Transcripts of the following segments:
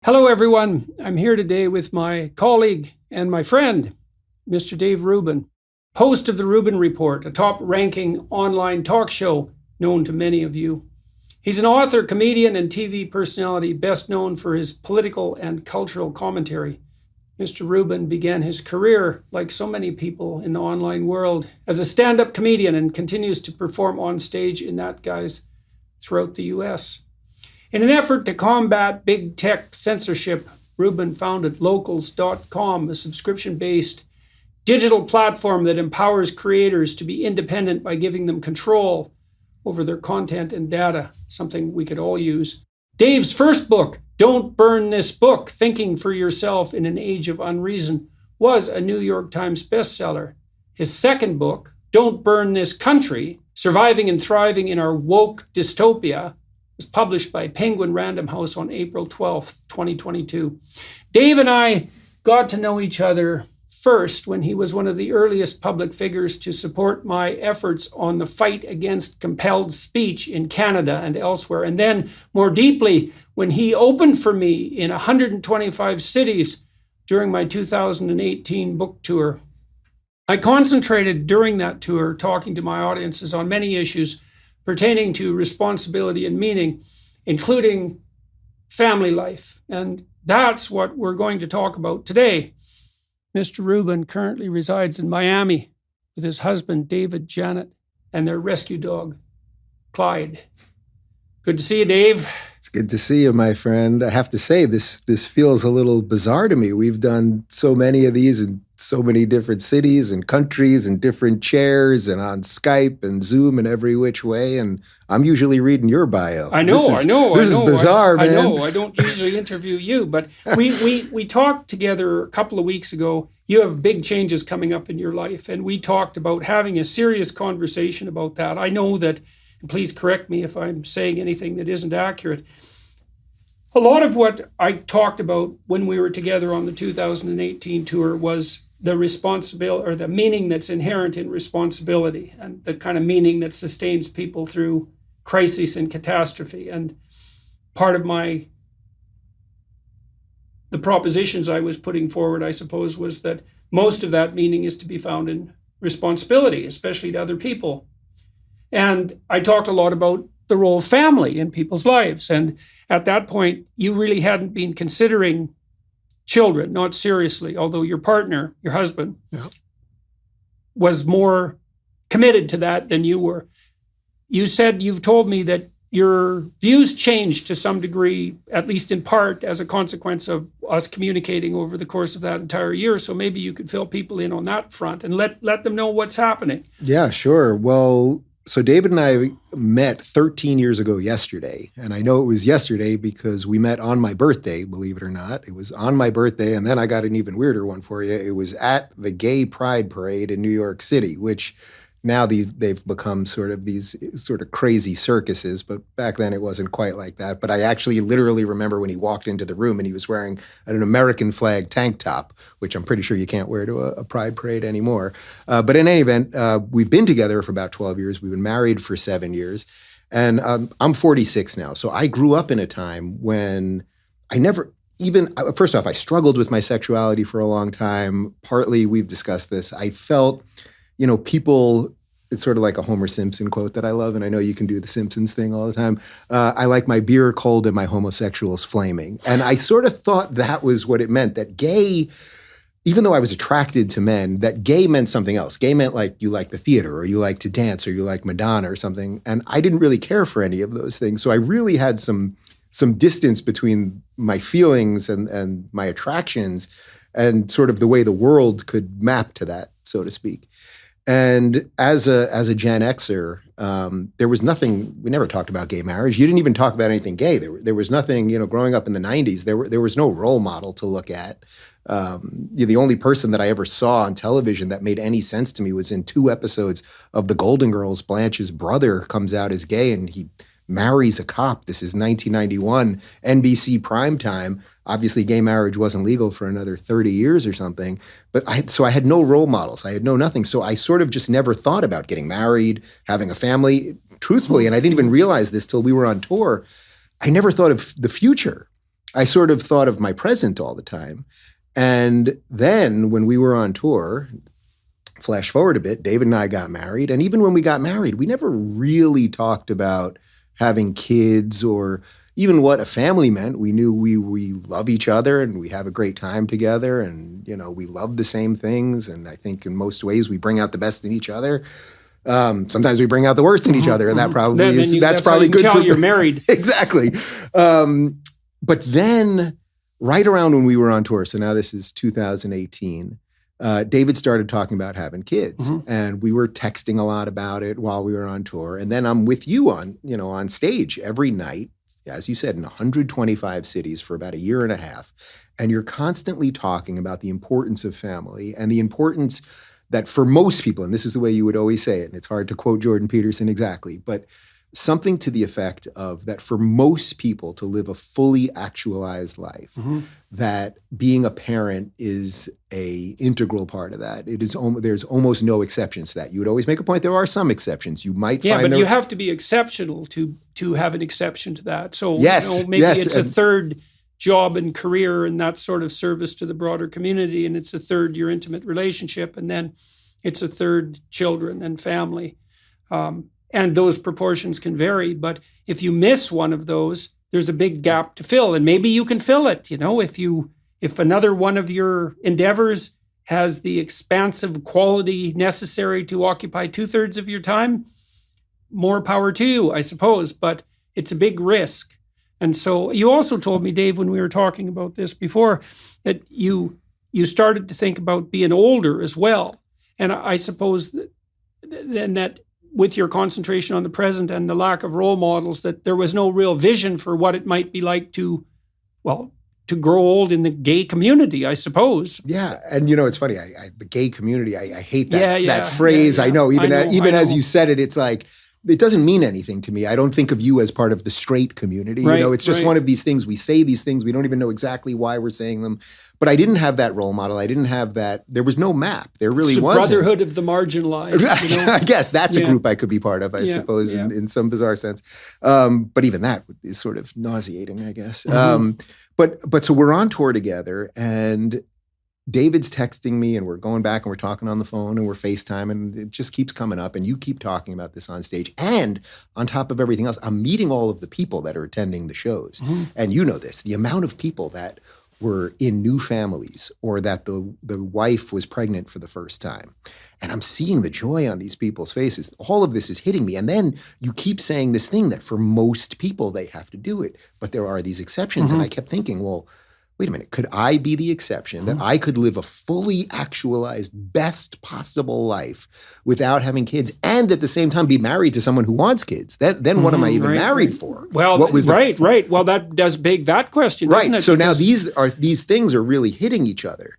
Hello, everyone. I'm here today with my colleague and my friend, Mr. Dave Rubin, host of the Rubin Report, a top-ranking online talk show known to many of you. He's an author, comedian, and TV personality best known for his political and cultural commentary. Mr. Rubin began his career, like so many people in the online world, as a stand-up comedian and continues to perform on stage in that guise throughout the US. In an effort to combat big tech censorship, Rubin founded Locals.com, a subscription-based digital platform that empowers creators to be independent by giving them control over their content and data, something we could all use. Dave's first book, Don't Burn This Book, Thinking for Yourself in an Age of Unreason, was a New York Times bestseller. His second book, Don't Burn This Country, Surviving and Thriving in Our Woke Dystopia, was published by Penguin Random House on April 12th, 2022. Dave and I got to know each other first when he was one of the earliest public figures to support my efforts on the fight against compelled speech in Canada and elsewhere. And then more deeply, when he opened for me in 125 cities during my 2018 book tour. I concentrated during that tour talking to my audiences on many issues pertaining to responsibility and meaning, including family life. And that's what we're going to talk about today. Mr. Rubin currently resides in Miami with his husband, David, Janet, and their rescue dog, Clyde. Good to see you, Dave. It's good to see you, my friend. I have to say, this feels a little bizarre to me. We've done so many of these in so many different cities and countries and different chairs and on Skype and Zoom and every which way. And I'm usually reading your bio. I know. This is bizarre, man. I know. I don't usually interview you, but we talked together a couple of weeks ago. You have big changes coming up in your life, and we talked about having a serious conversation about that. I know that, and please correct me if I'm saying anything that isn't accurate. A lot of what I talked about when we were together on the 2018 tour was the responsibility or the meaning that's inherent in responsibility and the kind of meaning that sustains people through crisis and catastrophe. And part of the propositions I was putting forward, I suppose, was that most of that meaning is to be found in responsibility, especially to other people. And I talked a lot about the role of family in people's lives. And at that point, you really hadn't been considering children, not seriously, although your partner, your husband, was more committed to that than you were. You've told me that your views changed to some degree, at least in part, as a consequence of us communicating over the course of that entire year. So maybe you could fill people in on that front and let them know what's happening. Yeah, sure. Well, so David and I met 13 years ago yesterday. And I know it was yesterday because we met on my birthday, believe it or not. It was on my birthday. And then I got an even weirder one for you. It was at the Gay Pride Parade in New York City, which now they've become sort of these sort of crazy circuses. But back then it wasn't quite like that. But I actually literally remember when he walked into the room and he was wearing an American flag tank top, which I'm pretty sure you can't wear to a pride parade anymore. But in any event, we've been together for about 12 years. We've been married for 7 years. And I'm 46 now. So I grew up in a time when I never even, first off, I struggled with my sexuality for a long time. Partly, we've discussed this. I felt, people, it's sort of like a Homer Simpson quote that I love, and I know you can do the Simpsons thing all the time. I like my beer cold and my homosexuals flaming. And I sort of thought that was what it meant, that gay, even though I was attracted to men, that gay meant something else. Gay meant like you like the theater or you like to dance or you like Madonna or something. And I didn't really care for any of those things. So I really had some distance between my feelings and my attractions and sort of the way the world could map to that, so to speak. And as a Gen Xer, there was nothing. We never talked about gay marriage. You didn't even talk about anything gay. There was nothing. Growing up in the '90s, there was no role model to look at. The only person that I ever saw on television that made any sense to me was in 2 episodes of The Golden Girls. Blanche's brother comes out as gay, and he marries a cop. This is 1991, NBC primetime. Obviously, gay marriage wasn't legal for another 30 years or something. But I had no role models. I had nothing. So I sort of just never thought about getting married, having a family. Truthfully, and I didn't even realize this till we were on tour, I never thought of the future. I sort of thought of my present all the time. And then when we were on tour, flash forward a bit, David and I got married. And even when we got married, we never really talked about having kids or even what a family meant. We knew we love each other and we have a great time together, and we love the same things. And I think in most ways we bring out the best in each other. Sometimes we bring out the worst in each other, and that probably that's probably good for you're married. Exactly. But then, right around when we were on tour, so now this is 2018. David started talking about having kids, and we were texting a lot about it while we were on tour. And then I'm with you on stage every night, as you said, in 125 cities for about a year and a half. And you're constantly talking about the importance of family and the importance that for most people, and this is the way you would always say it, and it's hard to quote Jordan Peterson exactly, but something to the effect of that for most people to live a fully actualized life, that being a parent is a integral part of that. It is there's almost no exceptions to that. You would always make a point. There are some exceptions. You might find but you have to be exceptional to have an exception to that. So maybe it's a third job and career and that sort of service to the broader community, and it's a third your intimate relationship, and then it's a third children and family. And those proportions can vary, but if you miss one of those, there's a big gap to fill, and maybe you can fill it. If another one of your endeavors has the expansive quality necessary to occupy 2/3 of your time, more power to you, I suppose, but it's a big risk. And so you also told me, Dave, when we were talking about this before, that you started to think about being older as well. And I suppose that with your concentration on the present and the lack of role models, that there was no real vision for what it might be like to grow old in the gay community, I suppose. Yeah, and it's funny. The gay community, I hate that phrase. Yeah. I know, even as you said it, it's like, it doesn't mean anything to me. I don't think of you as part of the straight community. Right, it's just one of these things. We say these things. We don't even know exactly why we're saying them. But I didn't have that role model. I didn't have that. There was no map. There really wasn't. Brotherhood of the marginalized. I guess that's a group I could be part of, I suppose, in some bizarre sense. But even that is sort of nauseating, I guess. But so we're on tour together, and David's texting me, and we're going back and we're talking on the phone and we're FaceTime, and it just keeps coming up, and you keep talking about this on stage. And on top of everything else, I'm meeting all of the people that are attending the shows. And you know this, the amount of people that were in new families, or that the wife was pregnant for the first time. And I'm seeing the joy on these people's faces. All of this is hitting me. And then you keep saying this thing that for most people, they have to do it. But there are these exceptions. And I kept thinking, well, wait a minute, could I be the exception, that I could live a fully actualized, best possible life without having kids, and at the same time be married to someone who wants kids? Then what am I even married for? Well, right. Well, that does beg that question, doesn't it? So now these things are really hitting each other.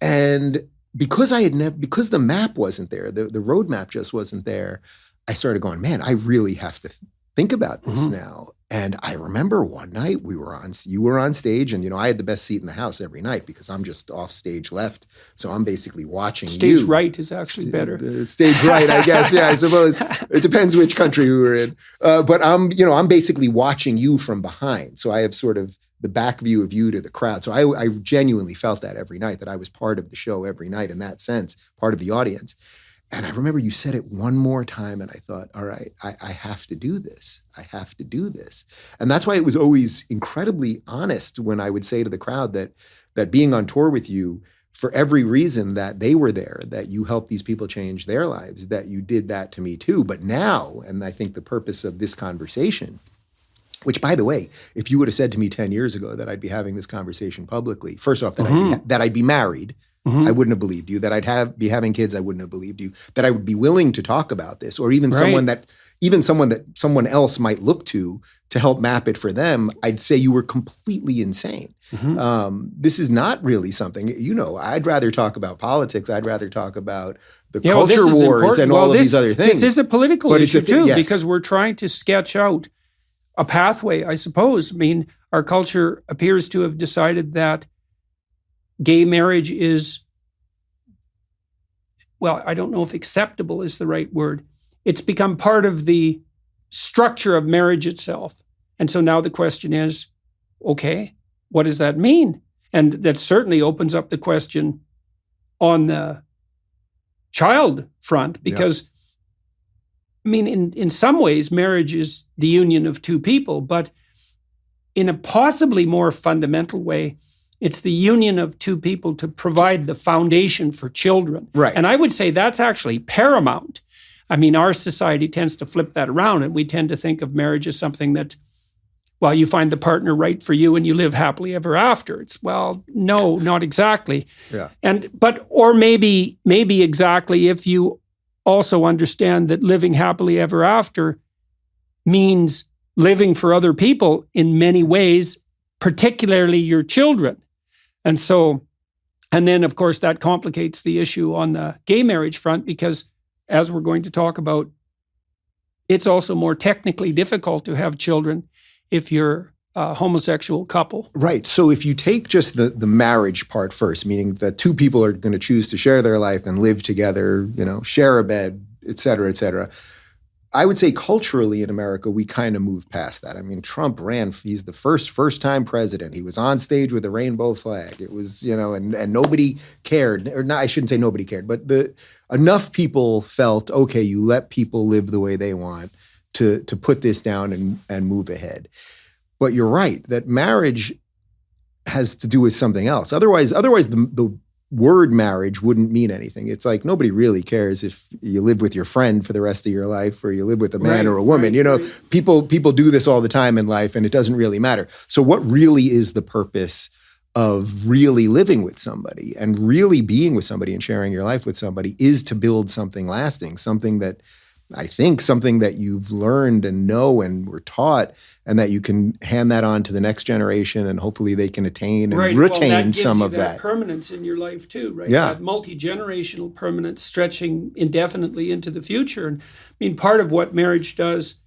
And because because the map wasn't there, the roadmap just wasn't there, I started going, man, I really have to think about this now. And I remember one night you were on stage, and I had the best seat in the house every night because I'm just off stage left. So I'm basically watching Stage right is actually better. Stage right, I guess. Yeah, I suppose. It depends which country we were in. But I'm basically watching you from behind. So I have sort of the back view of you to the crowd. So I genuinely felt that every night, that I was part of the show every night in that sense, part of the audience. And I remember you said it one more time, and I thought, all right, I have to do this. I have to do this. And that's why it was always incredibly honest when I would say to the crowd that being on tour with you, for every reason that they were there, that you helped these people change their lives, that you did that to me too. But now, and I think the purpose of this conversation, which, by the way, if you would have said to me 10 years ago that I'd be having this conversation publicly, first off, that I'd be married, I wouldn't have believed you. That I'd be having kids, I wouldn't have believed you. That I would be willing to talk about this, or even someone that someone else might look to help map it for them, I'd say you were completely insane. This is not really something, I'd rather talk about politics. I'd rather talk about the culture wars and all of these other things. This is a political issue too, because we're trying to sketch out a pathway, I suppose. I mean, our culture appears to have decided that gay marriage is, well, I don't know if acceptable is the right word. It's become part of the structure of marriage itself. And so now the question is, okay, what does that mean? And that certainly opens up the question on the child front, because I mean, in some ways, marriage is the union of two people, but in a possibly more fundamental way, it's the union of two people to provide the foundation for children. Right. And I would say that's actually paramount. I mean, our society tends to flip that around, and we tend to think of marriage as something that, well, you find the partner right for you and you live happily ever after. It's, well, no, not exactly. Yeah. Or maybe exactly, if you also understand that living happily ever after means living for other people in many ways, particularly your children. And then of course that complicates the issue on the gay marriage front, because as we're going to talk about, it's also more technically difficult to have children if you're a homosexual couple. Right. So if you take just the marriage part first, meaning that two people are going to choose to share their life and live together, share a bed, et cetera, et cetera. I would say culturally in America, we kind of moved past that. I mean, Trump ran, he's the first-time president. He was on stage with a rainbow flag. It was, and nobody cared. Or not, I shouldn't say nobody cared, but enough people felt, okay, you let people live the way they want to put this down and move ahead. But you're right, that marriage has to do with something else. Otherwise the word marriage wouldn't mean anything. It's like nobody really cares if you live with your friend for the rest of your life or you live with a man or a woman. Right. People do this all the time in life, and it doesn't really matter. So what really is the purpose of really living with somebody and really being with somebody and sharing your life with somebody is to build something lasting, something that you've learned and know and were taught, and that you can hand that on to the next generation, and hopefully they can attain and retain some of that. That permanence in your life too, right? Yeah. That multi-generational permanence stretching indefinitely into the future. And I mean, part of what marriage does,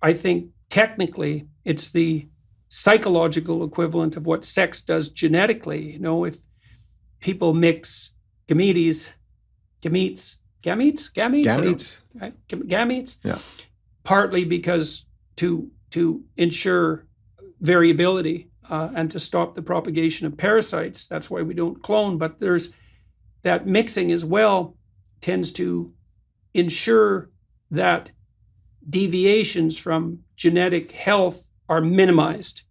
I think technically, it's the psychological equivalent of what sex does genetically. If people mix gametes, right? Gametes. Yeah. Partly because to ensure variability and to stop the propagation of parasites. That's why we don't clone. But there's that mixing as well tends to ensure that deviations from genetic health are minimized.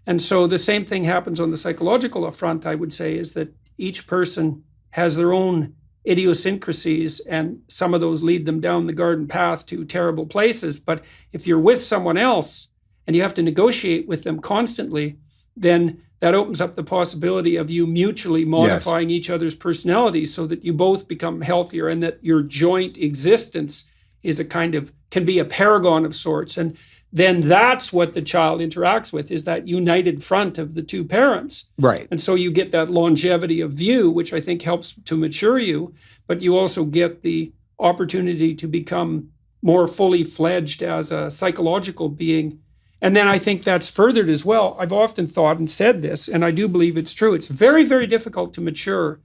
And so the same thing happens on the psychological front, I would say, is that each person has their own idiosyncrasies, and some of those lead them down the garden path to terrible places. But if you're with someone else and you have to negotiate with them constantly, then that opens up the possibility of you mutually modifying each other's personalities so that you both become healthier, and that your joint existence is can be a paragon of sorts. And then that's what the child interacts with, is that united front of the two parents. Right. And so you get that longevity of view, which I think helps to mature you, but you also get the opportunity to become more fully fledged as a psychological being. And then I think that's furthered as well. I've often thought and said this, and I do believe it's true. It's very, very difficult to mature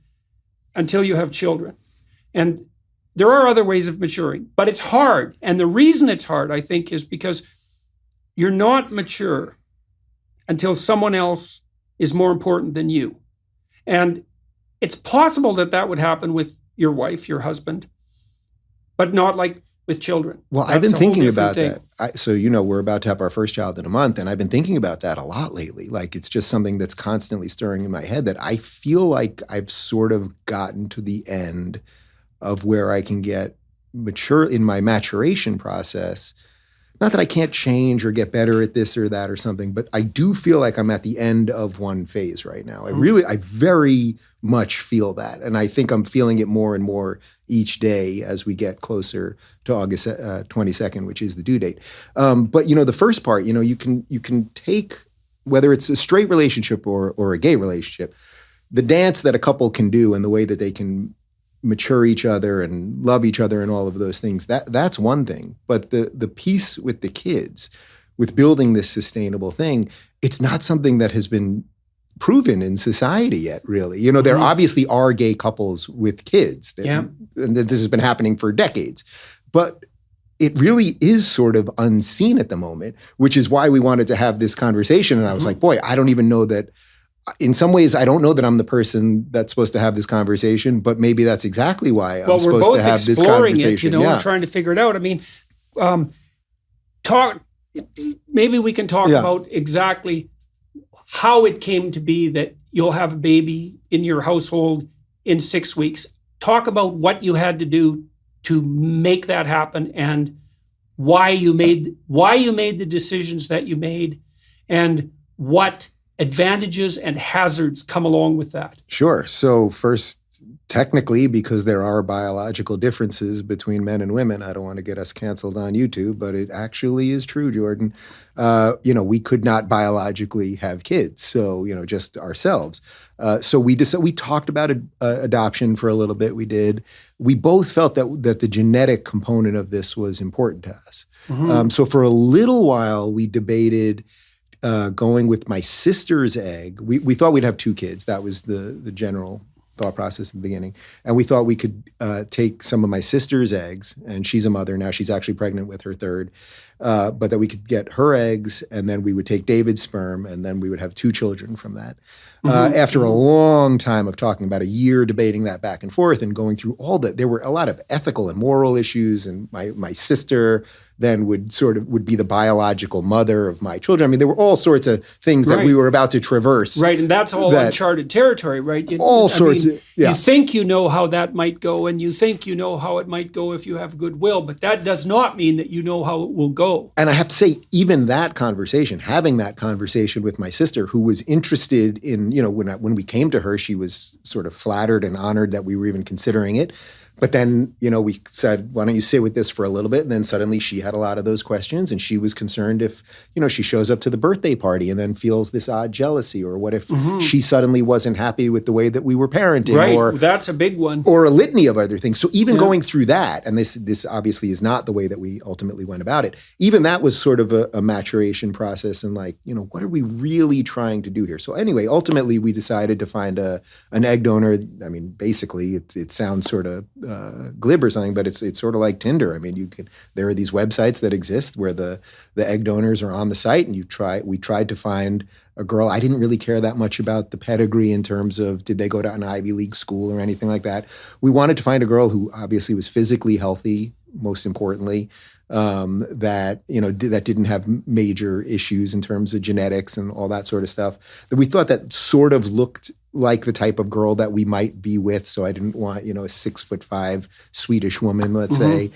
until you have children. And there are other ways of maturing, but it's hard. And the reason it's hard, I think, is because you're not mature until someone else is more important than you. And it's possible that would happen with your wife, your husband, but not like with children. Well, I've been thinking about that. We're about to have our first child in a month, and I've been thinking about that a lot lately. Like, it's just something that's constantly stirring in my head, that I feel like I've sort of gotten to the end of where I can get mature in my maturation process. Not that I can't change or get better at this or that or something, but I do feel like I'm at the end of one phase right now. I very much feel that. And I think I'm feeling it more and more each day as we get closer to August 22nd, which is the due date. But the first part, you can take, whether it's a straight relationship or a gay relationship, the dance that a couple can do and the way that they can mature each other and love each other and all of those things, that's one thing. But the piece with the kids, with building this sustainable thing, it's not something that has been proven in society yet, really. There obviously are gay couples with kids. And this has been happening for decades. But it really is sort of unseen at the moment, which is why we wanted to have this conversation. And I was like, boy, I don't even know that. In some ways, I don't know that I'm the person that's supposed to have this conversation, but maybe that's exactly why I'm supposed to have this conversation. We're trying to figure it out. I mean, maybe we can talk about exactly how it came to be that you'll have a baby in your household in 6 weeks. Talk about what you had to do to make that happen and why you made the decisions that you made and what advantages and hazards come along with that. Sure. So first, technically, because there are biological differences between men and women, I don't want to get us canceled on YouTube, but it actually is true, Jordan. We could not biologically have kids, so just ourselves. So we talked about adoption for a little bit. We did. We both felt that the genetic component of this was important to us. So for a little while, we debated going with my sister's egg. We thought we'd have 2 kids. That was the general thought process at the beginning. And we thought we could take some of my sister's eggs, and she's a mother now. She's actually pregnant with her 3rd. But that we could get her eggs, and then we would take David's sperm, and then we would have 2 children from that. After a long time of talking, about a year debating that back and forth and going through all that, there were a lot of ethical and moral issues, and my sister then would be the biological mother of my children. I mean, there were all sorts of things that we were about to traverse. Right, and that's all uncharted territory, right? You think you know how that might go, and you think you know how it might go if you have goodwill, but that does not mean that you know how it will go. And I have to say, even that conversation, having that conversation with my sister, who was interested in, when we came to her, she was sort of flattered and honored that we were even considering it. But then, we said, why don't you sit with this for a little bit? And then suddenly she had a lot of those questions, and she was concerned if, she shows up to the birthday party and then feels this odd jealousy, or what if she suddenly wasn't happy with the way that we were parenting, right? That's a big one. Or a litany of other things. So even going through that, and this obviously is not the way that we ultimately went about it, even that was sort of a maturation process, and what are we really trying to do here? So anyway, ultimately we decided to find an egg donor. I mean, basically it sounds sort of glib or something, but it's sort of like Tinder. I mean, there are these websites that exist where the egg donors are on the site, and we tried to find a girl. I didn't really care that much about the pedigree in terms of did they go to an Ivy League school or anything like that. We wanted to find a girl who obviously was physically healthy, most importantly, that didn't have major issues in terms of genetics and all that sort of stuff. That we thought that sort of looked like the type of girl that we might be with. So I didn't want, a 6'5" Swedish woman, let's say.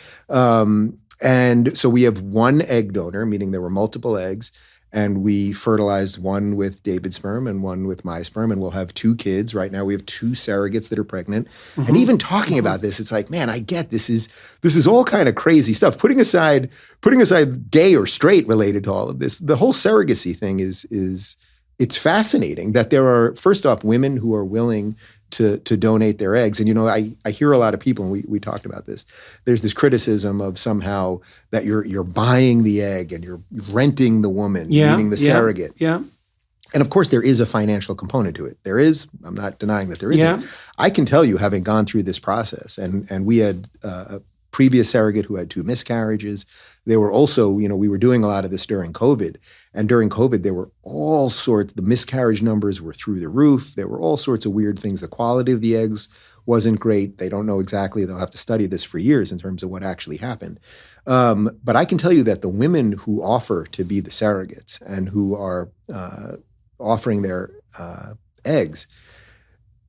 And so we have 1 egg donor, meaning there were multiple eggs, and we fertilized 1 with David's sperm and 1 with my sperm, and we'll have 2 kids. Right now we have 2 surrogates that are pregnant. And even talking about this, it's like, man, I get this is all kind of crazy stuff. Putting aside gay or straight related to all of this, the whole surrogacy thing it's fascinating that there are, first off, women who are willing to donate their eggs. And, I hear a lot of people, and we talked about this, there's this criticism of somehow that you're buying the egg and you're renting the woman, meaning the surrogate. Yeah. And of course, there is a financial component to it. There is. I'm not denying that there isn't. Yeah. I can tell you, having gone through this process, and we had a previous surrogate who had 2 miscarriages. There were also, we were doing a lot of this during COVID. And during COVID, there were all sorts, the miscarriage numbers were through the roof. There were all sorts of weird things. The quality of the eggs wasn't great. They don't know exactly. They'll have to study this for years in terms of what actually happened. But I can tell you that the women who offer to be the surrogates and who are offering their eggs,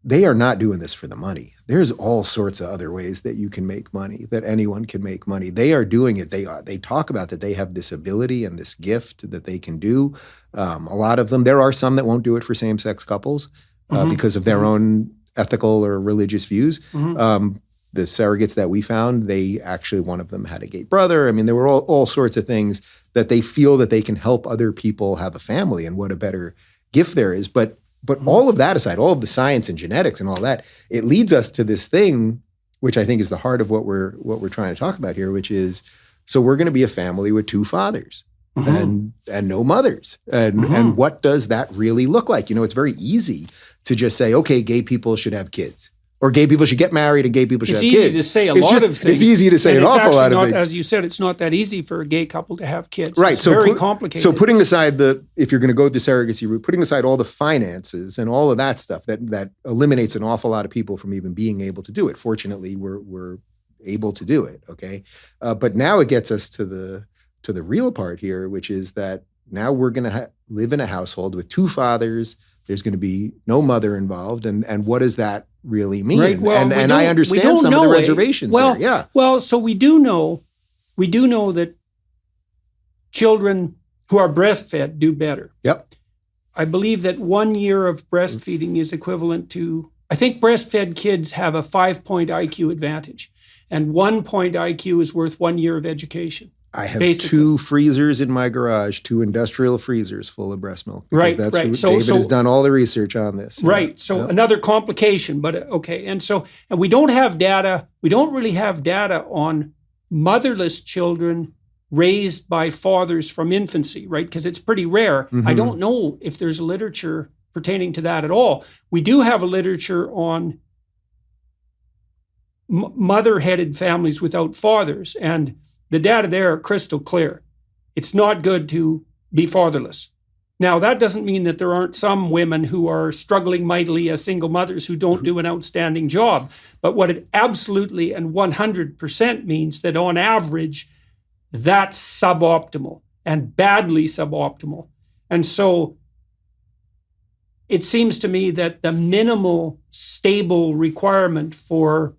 they are not doing this for the money. There's all sorts of other ways that you can make money, that anyone can make money. They are doing it. They talk about that they have this ability and this gift that they can do. A lot of them, there are some that won't do it for same-sex couples because of their own ethical or religious views. The surrogates that we found, one of them had a gay brother. I mean, there were all sorts of things that they feel that they can help other people have a family, and what a better gift there is. But all of that aside, all of the science and genetics and all that, it leads us to this thing, which I think is the heart of what we're trying to talk about here, which is, so we're going to be a family with 2 fathers and no mothers. And what does that really look like? It's very easy to just say, okay, gay people should have kids. Or gay people should get married and gay people should It's have kids. easy to say a lot of things. It's easy to say an awful lot of things. As you said, it's not that easy for a gay couple to have kids. Right. It's very complicated. So putting aside if you're going to go the surrogacy route, putting aside all the finances and all of that stuff, that eliminates an awful lot of people from even being able to do it. Fortunately, we're able to do it. Okay. But now it gets us to the real part here, which is that now we're going to live in a household with two fathers. There's going to be no mother involved. And what does that really mean? Right. Well, and I understand some of the reservations there. Yeah. Well, so we do know that children who are breastfed do better. Yep. I believe that 1 year of breastfeeding is equivalent to, I think breastfed kids have a 5-point IQ advantage. And 1 point IQ is worth 1 year of education. I have two freezers in my garage, 2 industrial freezers full of breast milk. Right. David has done all the research on this. Right. So another complication, but okay. And we don't have data. We don't really have data on motherless children raised by fathers from infancy, right? Because it's pretty rare. Mm-hmm. I don't know if there's literature pertaining to that at all. We do have a literature on mother-headed families without fathers, and the data there are crystal clear. It's not good to be fatherless. Now, that doesn't mean that there aren't some women who are struggling mightily as single mothers who don't do an outstanding job. But what it absolutely and 100% means that on average, that's suboptimal and badly suboptimal. And so it seems to me that the minimal stable requirement for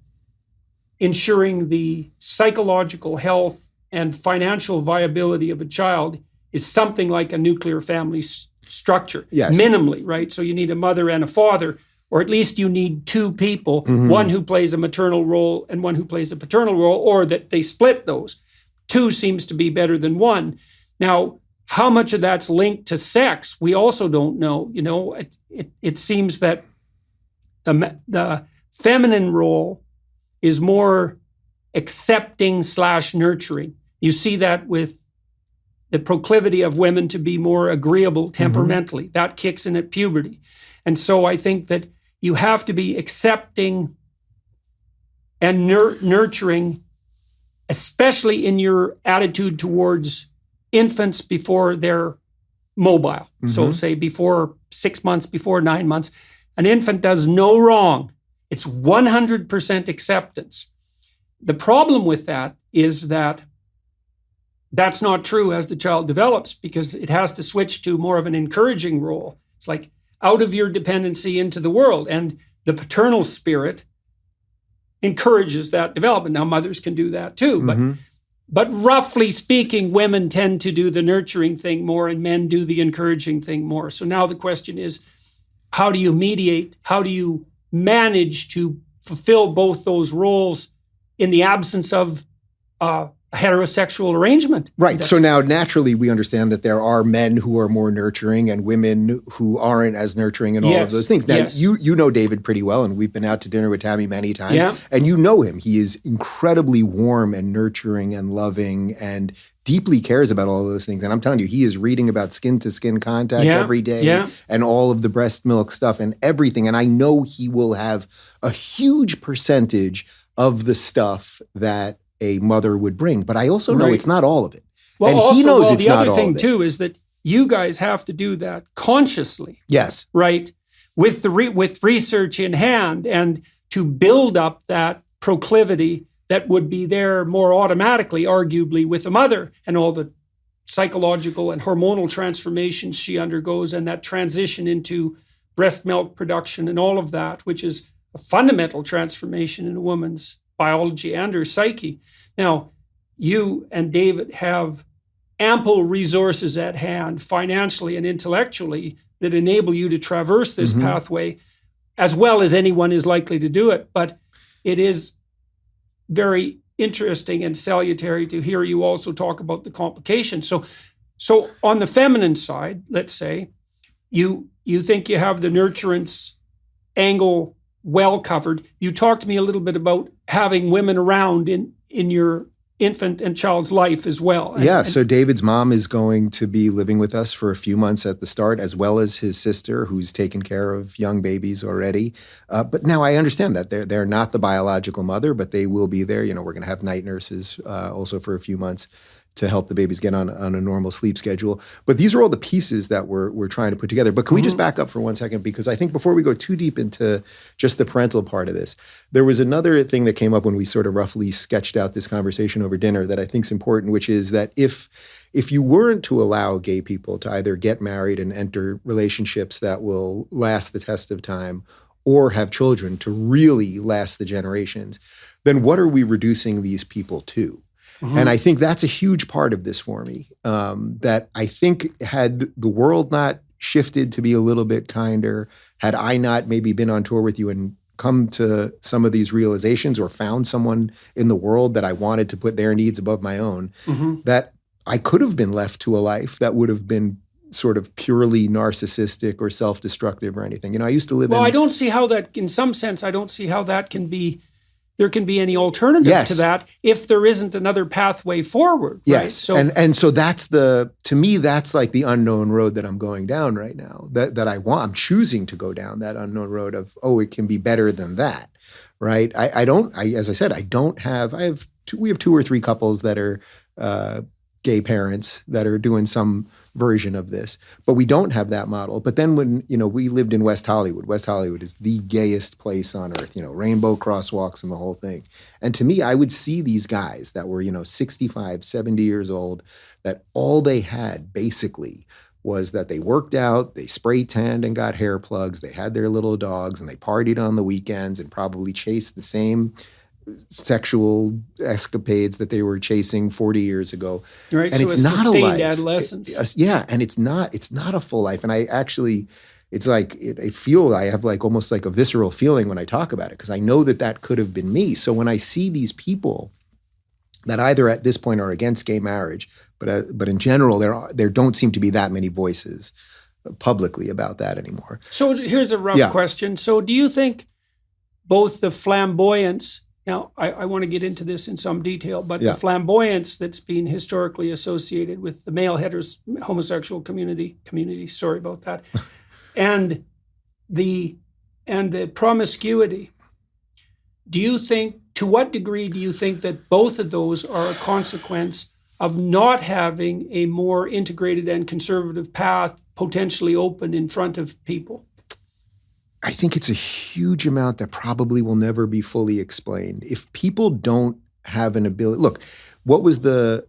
ensuring the psychological health and financial viability of a child is something like a nuclear family structure. Yes. Minimally, right? So you need a mother and a father, or at least you need 2 people, one who plays a maternal role and one who plays a paternal role, or that they split those. 2 seems to be better than 1. Now, how much of that's linked to sex, we also don't know. You know, it seems that the feminine role is more accepting/nurturing. You see that with the proclivity of women to be more agreeable temperamentally. That kicks in at puberty. And so I think that you have to be accepting and nurturing, especially in your attitude towards infants before they're mobile. So say before 6 months, before 9 months, an infant does no wrong. It's 100% acceptance. The problem with that is that that's not true as the child develops, because it has to switch to more of an encouraging role. It's like out of your dependency into the world. And the paternal spirit encourages that development. Now, mothers can do that too. But roughly speaking, women tend to do the nurturing thing more and men do the encouraging thing more. So now the question is, how do you mediate? How do you manage to fulfill both those roles in the absence of a heterosexual arrangement? Right. So now naturally we understand that there are men who are more nurturing and women who aren't as nurturing and all of those things. Now, you know David pretty well, and we've been out to dinner with Tammy many times, and you know him. He is incredibly warm and nurturing and loving and deeply cares about all of those things. And I'm telling you, he is reading about skin-to-skin contact every day and all of the breast milk stuff and everything. And I know he will have a huge percentage of the stuff that a mother would bring. But I also know it's not all of it. Well, and also, he knows it's the not other all thing of it. too is that you guys have to do that consciously. Yes. Right? With with research in hand, and to build up that proclivity that would be there more automatically, arguably, with a mother and all the psychological and hormonal transformations she undergoes and that transition into breast milk production and all of that, which is a fundamental transformation in a woman's biology and her psyche. Now, you and David have ample resources at hand, financially and intellectually, that enable you to traverse this pathway as well as anyone is likely to do it. But it is very interesting and salutary to hear you also talk about the complications. So on the feminine side, let's say, you think you have the nurturance angle well covered. You talked to me a little bit about having women around in your infant and child's life as well. Yeah, so David's mom is going to be living with us for a few months at the start, as well as his sister, who's taken care of young babies already. But now I understand that they're not the biological mother, but they will be there. We're going to have night nurses also for a few months to help the babies get on a normal sleep schedule. But these are all the pieces that we're trying to put together. But can we just back up for 1 second? Because I think before we go too deep into just the parental part of this, there was another thing that came up when we sort of roughly sketched out this conversation over dinner that I think is important, which is that if you weren't to allow gay people to either get married and enter relationships that will last the test of time or have children to really last the generations, then what are we reducing these people to? And I think that's a huge part of this for me, that I think had the world not shifted to be a little bit kinder, had I not maybe been on tour with you and come to some of these realizations or found someone in the world that I wanted to put their needs above my own, that I could have been left to a life that would have been sort of purely narcissistic or self-destructive or anything. I used to live in... Well, I don't see how that, in some sense, I don't see how that can be... There can be any alternative to that if there isn't another pathway forward. Right? Yes. So, and so that's to me, that's like the unknown road that I'm going down right now, that I want. I'm choosing to go down that unknown road of, it can be better than that. Right. As I said, we have 2 or 3 couples that are gay parents that are doing some version of this, but we don't have that model. But then when, we lived in West Hollywood is the gayest place on earth, rainbow crosswalks and the whole thing. And to me, I would see these guys that were, 65, 70 years old, that all they had basically was that they worked out, they spray tanned and got hair plugs, they had their little dogs, and they partied on the weekends and probably chased the same sexual escapades that they were chasing 40 years ago. Right, and so it's not a life. Adolescence. And it's not a full life. And I actually, it's like, I have like almost like a visceral feeling when I talk about it, because I know that could have been me. So when I see these people that either at this point are against gay marriage, but in general, there don't seem to be that many voices publicly about that anymore. So here's a rough question. So do you think both the flamboyance... Now, I want to get into this in some detail, but the flamboyance that's been historically associated with the male homosexual community, sorry about that, and the promiscuity, to what degree do you think that both of those are a consequence of not having a more integrated and conservative path potentially open in front of people? I think it's a huge amount that probably will never be fully explained. If people don't have an ability... Look, what was the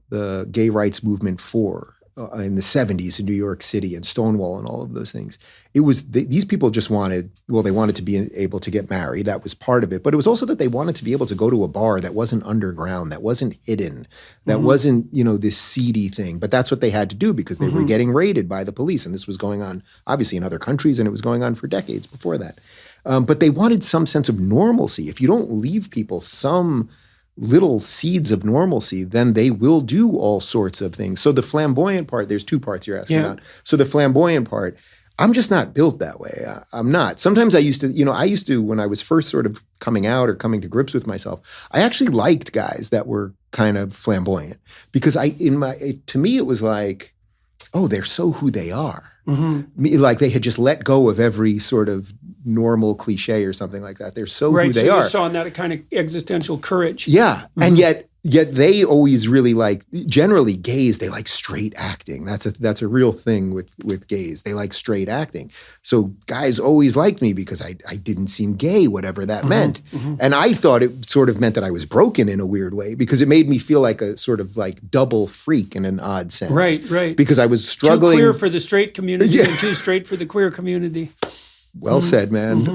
gay rights movement for in the 70s in New York City and Stonewall and all of those things? It was these people just wanted to be able to get married. That was part of it. But it was also that they wanted to be able to go to a bar that wasn't underground, that wasn't hidden, that wasn't, this seedy thing. But that's what they had to do because they were getting raided by the police. And this was going on, obviously, in other countries, and it was going on for decades before that. But they wanted some sense of normalcy. If you don't leave people some little seeds of normalcy, then they will do all sorts of things. So the flamboyant part, there's 2 parts you're asking about. So the flamboyant part, I'm just not built that way. I'm not. Sometimes I used to, when I was first sort of coming out or coming to grips with myself, I actually liked guys that were kind of flamboyant because to me, it was like, they're so who they are. Like they had just let go of every sort of normal cliche or something like that. They're so who they are. You saw in that a kind of existential courage. Yeah. And yet they always really generally gays, they like straight acting. That's a real thing with gays. They like straight acting. So guys always liked me because I didn't seem gay, whatever that meant. And I thought it sort of meant that I was broken in a weird way because it made me feel like a sort of like double freak in an odd sense. Right. Because I was struggling. Too queer for the straight community and too straight for the queer community. Well said, man.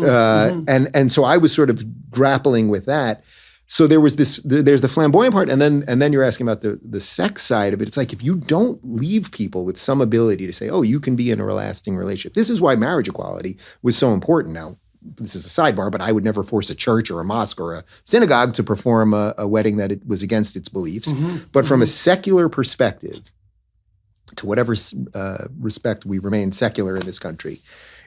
And so I was sort of grappling with that. So there's the flamboyant part, and then you're asking about the sex side of it. It's like if you don't leave people with some ability to say, you can be in a lasting relationship. This is why marriage equality was so important. Now, this is a sidebar, but I would never force a church or a mosque or a synagogue to perform a wedding that it was against its beliefs. But from a secular perspective, to whatever respect we remain secular in this country,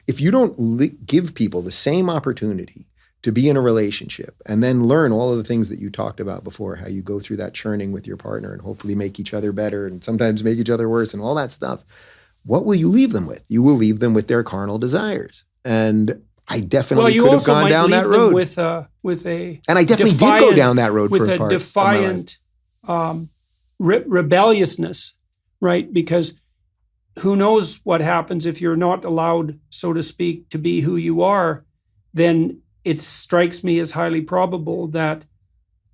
if you don't give people the same opportunity to be in a relationship and then learn all of the things that you talked about before, how you go through that churning with your partner and hopefully make each other better and sometimes make each other worse and all that stuff, what will you leave them with? You will leave them with their carnal desires. And I definitely could have gone down that road. With a and I definitely did go down that road with for a part defiant rebelliousness, right? Because who knows what happens if you're not allowed, so to speak, to be who you are, then it strikes me as highly probable that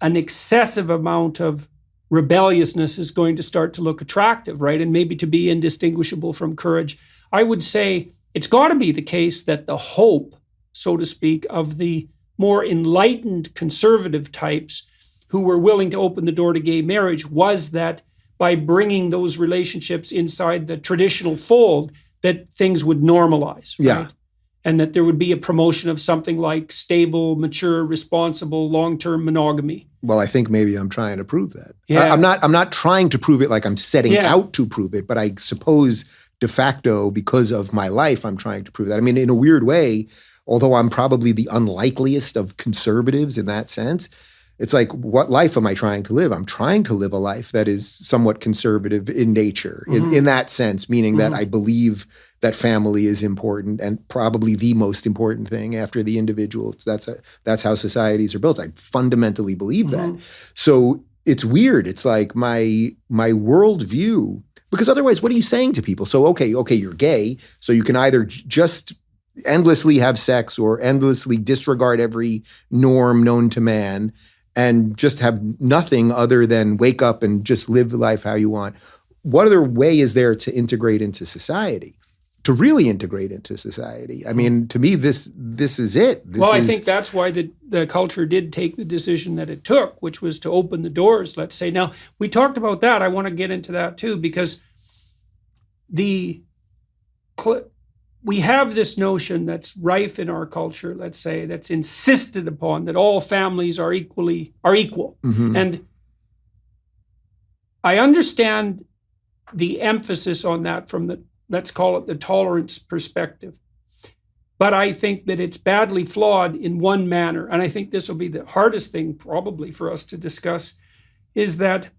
an excessive amount of rebelliousness is going to start to look attractive, right? And maybe to be indistinguishable from courage. I would say it's got to be the case that the hope, so to speak, of the more enlightened conservative types who were willing to open the door to gay marriage was that by bringing those relationships inside the traditional fold, that things would normalize, right? Yeah. And that there would be a promotion of something like stable, mature, responsible, long-term monogamy. Well, I think maybe I'm trying to prove that. Yeah. I'm not trying to prove it like I'm setting out to prove it, but I suppose de facto, because of my life, I'm trying to prove that. I mean, in a weird way, although I'm probably the unlikeliest of conservatives in that sense, it's like, what life am I trying to live? I'm trying to live a life that is somewhat conservative in nature, in that sense, meaning that I believe that family is important and probably the most important thing after the individual. That's how societies are built. I fundamentally believe that. So it's weird. It's like my worldview, because otherwise, what are you saying to people? So, okay, you're gay, so you can either just endlessly have sex or endlessly disregard every norm known to man and just have nothing other than wake up and just live life how you want. What other way is there to integrate into society? To really integrate into society? I mean, to me, this is it. I think that's why the culture did take the decision that it took, which was to open the doors, let's say. Now, we talked about that. I want to get into that too, because we have this notion that's rife in our culture, let's say, that's insisted upon, that all families are equal. And I understand the emphasis on that from the, let's call it the tolerance perspective. But I think that it's badly flawed in one manner. And I think this will be the hardest thing probably for us to discuss, is that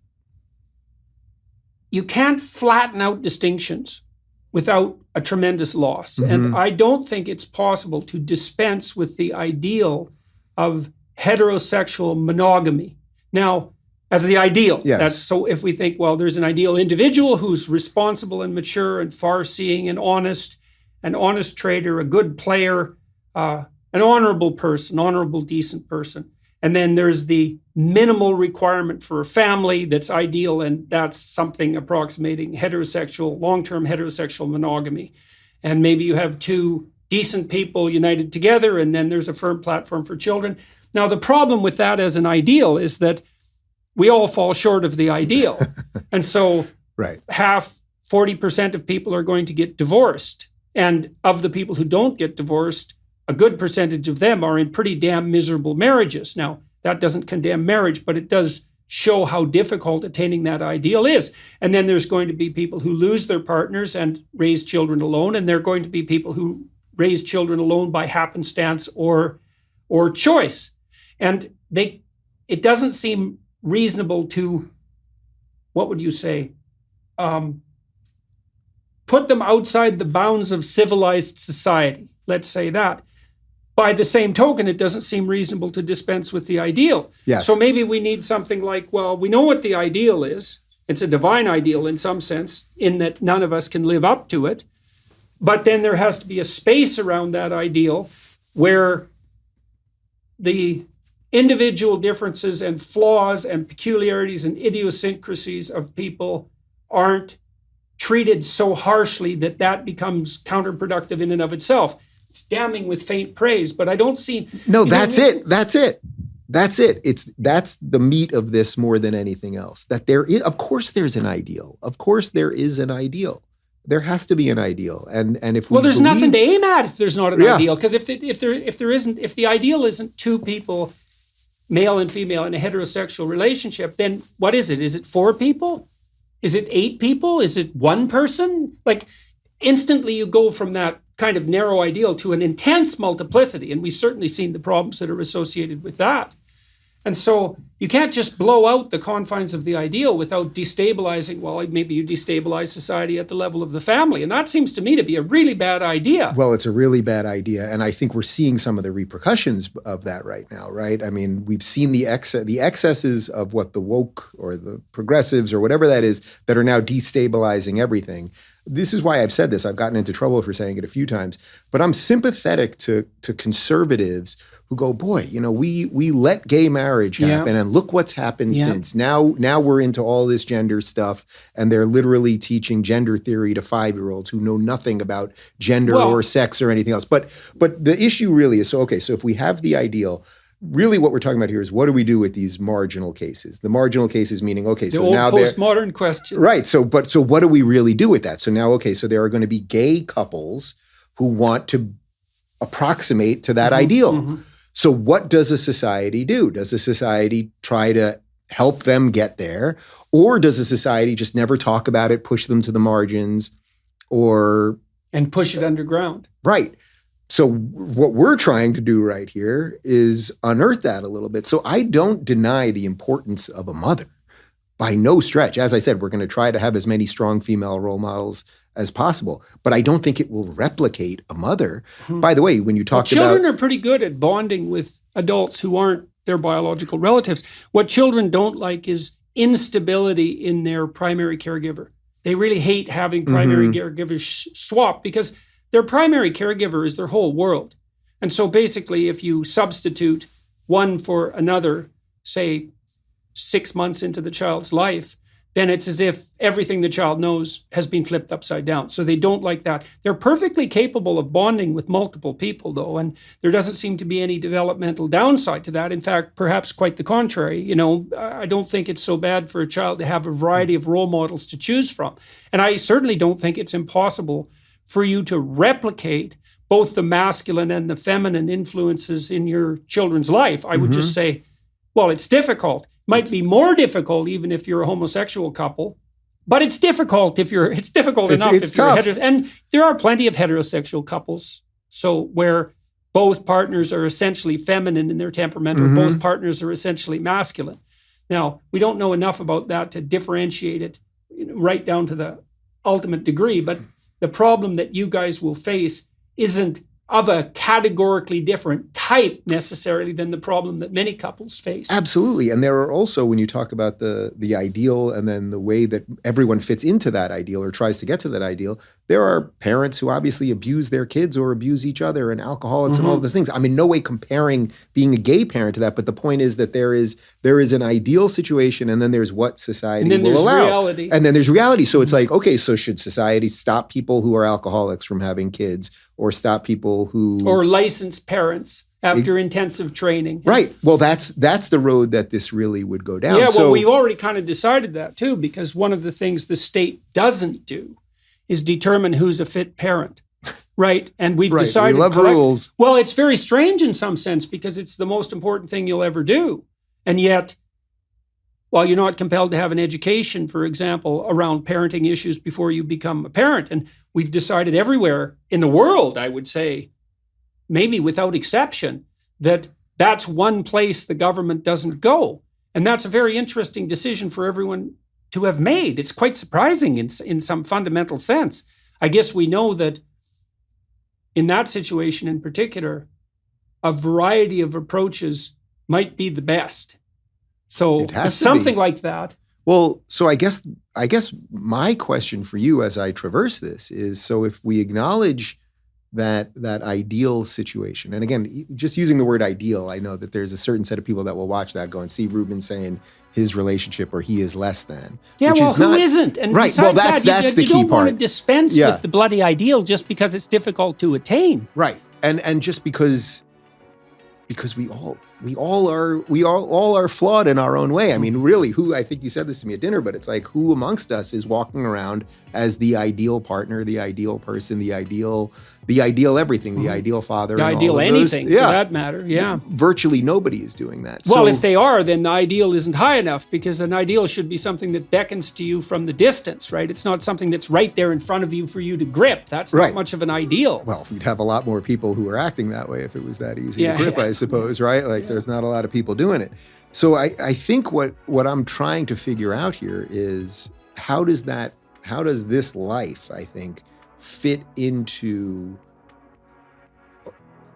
you can't flatten out distinctions without a tremendous loss. And I don't think it's possible to dispense with the ideal of heterosexual monogamy. Now, as the ideal. Yes. So if we think, well, there's an ideal individual who's responsible and mature and far-seeing and honest, an honest trader, a good player, an honorable person, honorable, decent person. And then there's the minimal requirement for a family that's ideal, and that's something approximating heterosexual, long-term heterosexual monogamy. And maybe you have two decent people united together, and then there's a firm platform for children. Now, the problem with that as an ideal is that we all fall short of the ideal. And so half, 40% of people are going to get divorced. And of the people who don't get divorced, a good percentage of them are in pretty damn miserable marriages. Now, that doesn't condemn marriage, but it does show how difficult attaining that ideal is. And then there's going to be people who lose their partners and raise children alone, and there are going to be people who raise children alone by happenstance or choice. And it doesn't seem reasonable to, what would you say, put them outside the bounds of civilized society. Let's say that. By the same token, it doesn't seem reasonable to dispense with the ideal. Yes. So maybe we need something like, well, we know what the ideal is. It's a divine ideal in some sense, in that none of us can live up to it. But then there has to be a space around that ideal where the individual differences and flaws and peculiarities and idiosyncrasies of people aren't treated so harshly that becomes counterproductive in and of itself. It's damning with faint praise, but I don't see... No, that's it. That's it. That's the meat of this more than anything else. That there is, of course there's an ideal. Of course there is an ideal. There has to be an ideal. And if we there's nothing to aim at if there's not an ideal. Because if the ideal isn't two people, male and female, in a heterosexual relationship, then what is it? Is it 4 people? Is it 8 people? Is it 1 person? Like, instantly you go from that kind of narrow ideal to an intense multiplicity. And we've certainly seen the problems that are associated with that. And so you can't just blow out the confines of the ideal without destabilizing. Well, maybe you destabilize society at the level of the family. And that seems to me to be a really bad idea. Well, it's a really bad idea. And I think we're seeing some of the repercussions of that right now, right? I mean, we've seen the excesses of what the woke or the progressives or whatever that is that are now destabilizing everything. This is why I've said this. I've gotten into trouble for saying it a few times. But I'm sympathetic to conservatives who go, boy, we let gay marriage happen, and look what's happened since. Now we're into all this gender stuff, and they're literally teaching gender theory to 5-year-olds who know nothing about gender or sex or anything else. But the issue really is, so if we have the ideal, really what we're talking about here is what do we do with these marginal cases? The marginal cases meaning, so now they're postmodern question. Right. So what do we really do with that? So now, so there are going to be gay couples who want to approximate to that ideal. Mm-hmm. So what does a society do? Does a society try to help them get there? Or does a society just never talk about it, push them to the margins, and push it underground? Right. So what we're trying to do right here is unearth that a little bit. So I don't deny the importance of a mother by no stretch. As I said, we're going to try to have as many strong female role models as possible, but I don't think it will replicate a mother. Mm-hmm. By the way, when you talk about... Children are pretty good at bonding with adults who aren't their biological relatives. What children don't like is instability in their primary caregiver. They really hate having primary caregivers swap because their primary caregiver is their whole world. And so basically, if you substitute one for another, say 6 months into the child's life, then it's as if everything the child knows has been flipped upside down. So they don't like that. They're perfectly capable of bonding with multiple people, though, and there doesn't seem to be any developmental downside to that. In fact, perhaps quite the contrary. I don't think it's so bad for a child to have a variety of role models to choose from. And I certainly don't think it's impossible for you to replicate both the masculine and the feminine influences in your children's life. I would just say, well, it's difficult. Might be more difficult even if you're a homosexual couple, but it's difficult enough if you're hetero. And there are plenty of heterosexual couples, so where both partners are essentially feminine in their temperament, or both partners are essentially masculine. Now, we don't know enough about that to differentiate it right down to the ultimate degree, but the problem that you guys will face isn't of a categorically different type necessarily than the problem that many couples face. Absolutely. And there are also, when you talk about the ideal and then the way that everyone fits into that ideal or tries to get to that ideal, there are parents who obviously abuse their kids or abuse each other and alcoholics and all of those things. I'm in no way comparing being a gay parent to that, but the point is that there is an ideal situation and then there's what society will allow. Reality. And then there's reality. So it's like, okay, so should society stop people who are alcoholics from having kids or stop people who... Or license parents after intensive training. Right. Well, that's the road that this really would go down. Yeah, well, we've already kind of decided that too, because one of the things the state doesn't do is determine who's a fit parent, right? And we've decided... We love rules. Well, it's very strange in some sense because it's the most important thing you'll ever do. And yet, while you're not compelled to have an education, for example, around parenting issues before you become a parent, and we've decided everywhere in the world, I would say, maybe without exception, that that's one place the government doesn't go. And that's a very interesting decision for everyone to have made. It's quite surprising in some fundamental sense. I guess we know that in that situation in particular, a variety of approaches might be the best. So something like that. Well, so I guess my question for you as I traverse this is, so if we acknowledge that ideal situation, and again, just using the word ideal, I know that there's a certain set of people that will watch that go and see Rubin saying his relationship or he is less than. Yeah, well, who isn't? And right, well, that's the key part. You don't want to dispense with the bloody ideal just because it's difficult to attain. Right, and just because we all are flawed in our own way. I mean, really, I think you said this to me at dinner, but it's like, who amongst us is walking around as the ideal partner, the ideal person, the ideal the ideal everything, the ideal father, The and ideal all of anything, those. for that matter, yeah. Virtually nobody is doing that. Well, So- if they are, then the ideal isn't high enough, because an ideal should be something that beckons to you from the distance, right? It's not something that's right there in front of you for you to grip. That's not Right. much of an ideal. Well, you'd have a lot more people who are acting that way if it was that easy Yeah, to grip, yeah. I suppose, right? Like there's not a lot of people doing it. So I think what I'm trying to figure out here is how does this life, I think, fit into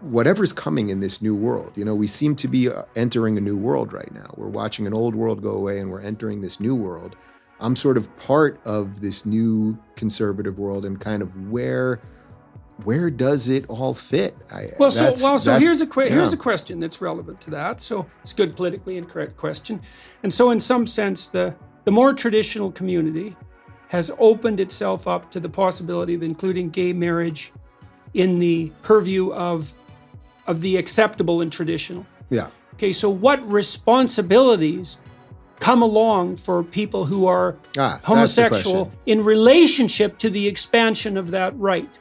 whatever's coming in this new world. You know, we seem to be entering a new world right now. We're watching an old world go away and we're entering this new world. I'm sort of part of this new conservative world, and kind of where does it all fit? So here's a question that's relevant to that. So it's a good politically incorrect question. And so in some sense, the more traditional community has opened itself up to the possibility of including gay marriage in the purview of the acceptable and traditional. Yeah. Okay, so what responsibilities come along for people who are That's the homosexual question. in relationship to the expansion of that right?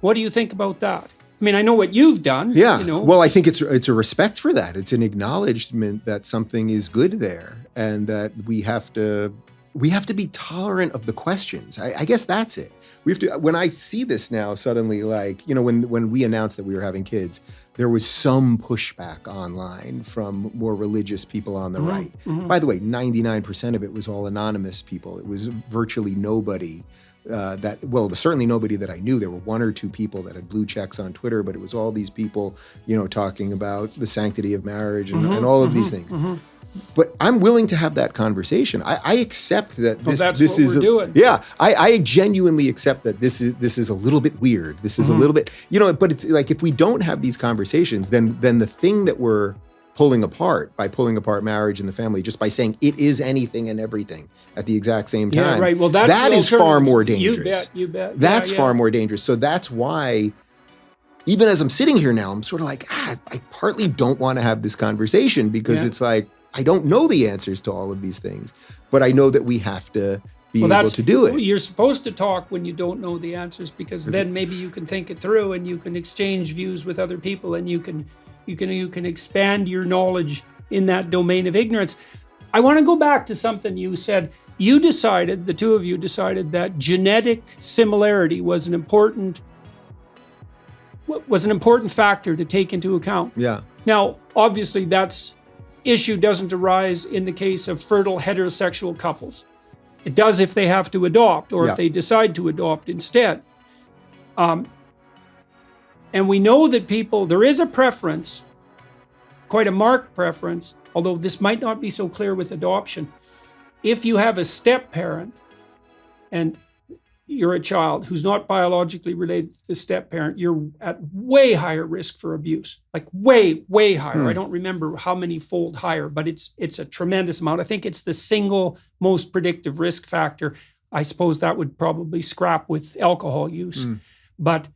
What do you think about that? I mean, I know what you've done. Yeah. You know. Well, I think it's a respect for that. It's an acknowledgement that something is good there, and that we have to be tolerant of the questions. I guess that's it. We have to. When I see this now, suddenly, like, you know, when we announced that we were having kids, there was some pushback online from more religious people on the right. By the way, 99% of it was all anonymous people. It was virtually nobody. Certainly nobody that I knew. There were one or two people that had blue checks on Twitter, but it was all these people, you know, talking about the sanctity of marriage and all of these things. But I'm willing to have that conversation. I accept that this is we're doing. Yeah, I genuinely accept that this is a little bit weird. This is a little bit, you know. But it's like, if we don't have these conversations, then the thing that we're pulling apart marriage and the family, just by saying it is anything and everything at the exact same time. Yeah, right. Well, that is far more dangerous. You bet. That's Yeah. far more dangerous. So that's why, even as I'm sitting here now, I'm sort of like, I partly don't want to have this conversation, because it's like, I don't know the answers to all of these things, but I know that we have to be able to do it. You're supposed to talk when you don't know the answers, because then maybe you can think it through and you can exchange views with other people, and you can expand your knowledge in that domain of ignorance. I want to go back to something you said. The two of you decided that genetic similarity was an important factor to take into account. Yeah. Now, obviously, that issue doesn't arise in the case of fertile heterosexual couples. It does if they have to adopt, or if they decide to adopt instead. And we know that there is a preference, quite a marked preference, although this might not be so clear with adoption. If you have a step parent and you're a child who's not biologically related to the step parent, you're at way higher risk for abuse, like way, way higher. I don't remember how many fold higher, but it's a tremendous amount. I think it's the single most predictive risk factor. I suppose that would probably scrap with alcohol use. But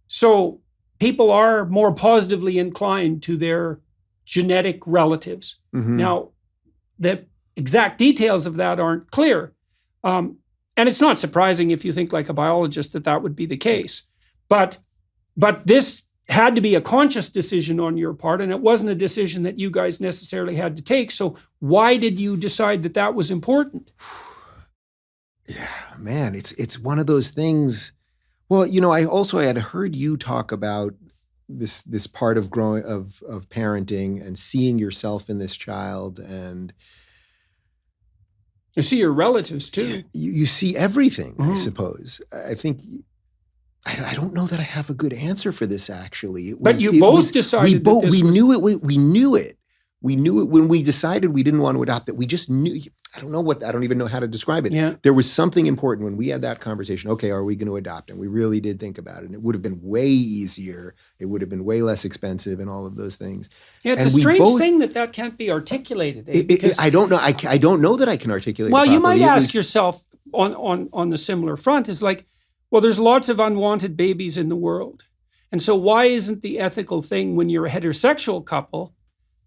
so people are more positively inclined to their genetic relatives. Now, the exact details of that aren't clear. And it's not surprising, if you think like a biologist, that would be the case. But this had to be a conscious decision on your part, and it wasn't a decision that you guys necessarily had to take. So why did you decide that was important? Yeah, man, it's one of those things. Well, you know, I had heard you talk about this part of growing of parenting and seeing yourself in this child, and you see your relatives too. You see everything, I suppose. I think I don't know that I have a good answer for this, actually. But you both decided that this we knew it. We knew it. We knew it when we decided we didn't want to adopt it. We just knew. I don't even know how to describe it. Yeah. There was something important when we had that conversation. Okay, are we going to adopt? And we really did think about it. And it would have been way easier. It would have been way less expensive, and all of those things. Yeah, it's a strange thing that can't be articulated. I don't know. I don't know that I can articulate. Well, it you might properly. ask yourself on the similar front, is like, well, there's lots of unwanted babies in the world, and so why isn't the ethical thing when you're a heterosexual couple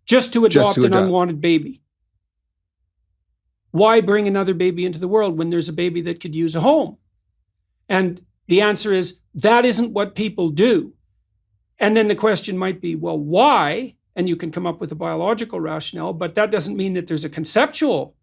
just to adopt an unwanted baby? Why bring another baby into the world when there's a baby that could use a home? And the answer is, that isn't what people do. And then the question might be, well, why? And you can come up with a biological rationale, but that doesn't mean that there's a conceptual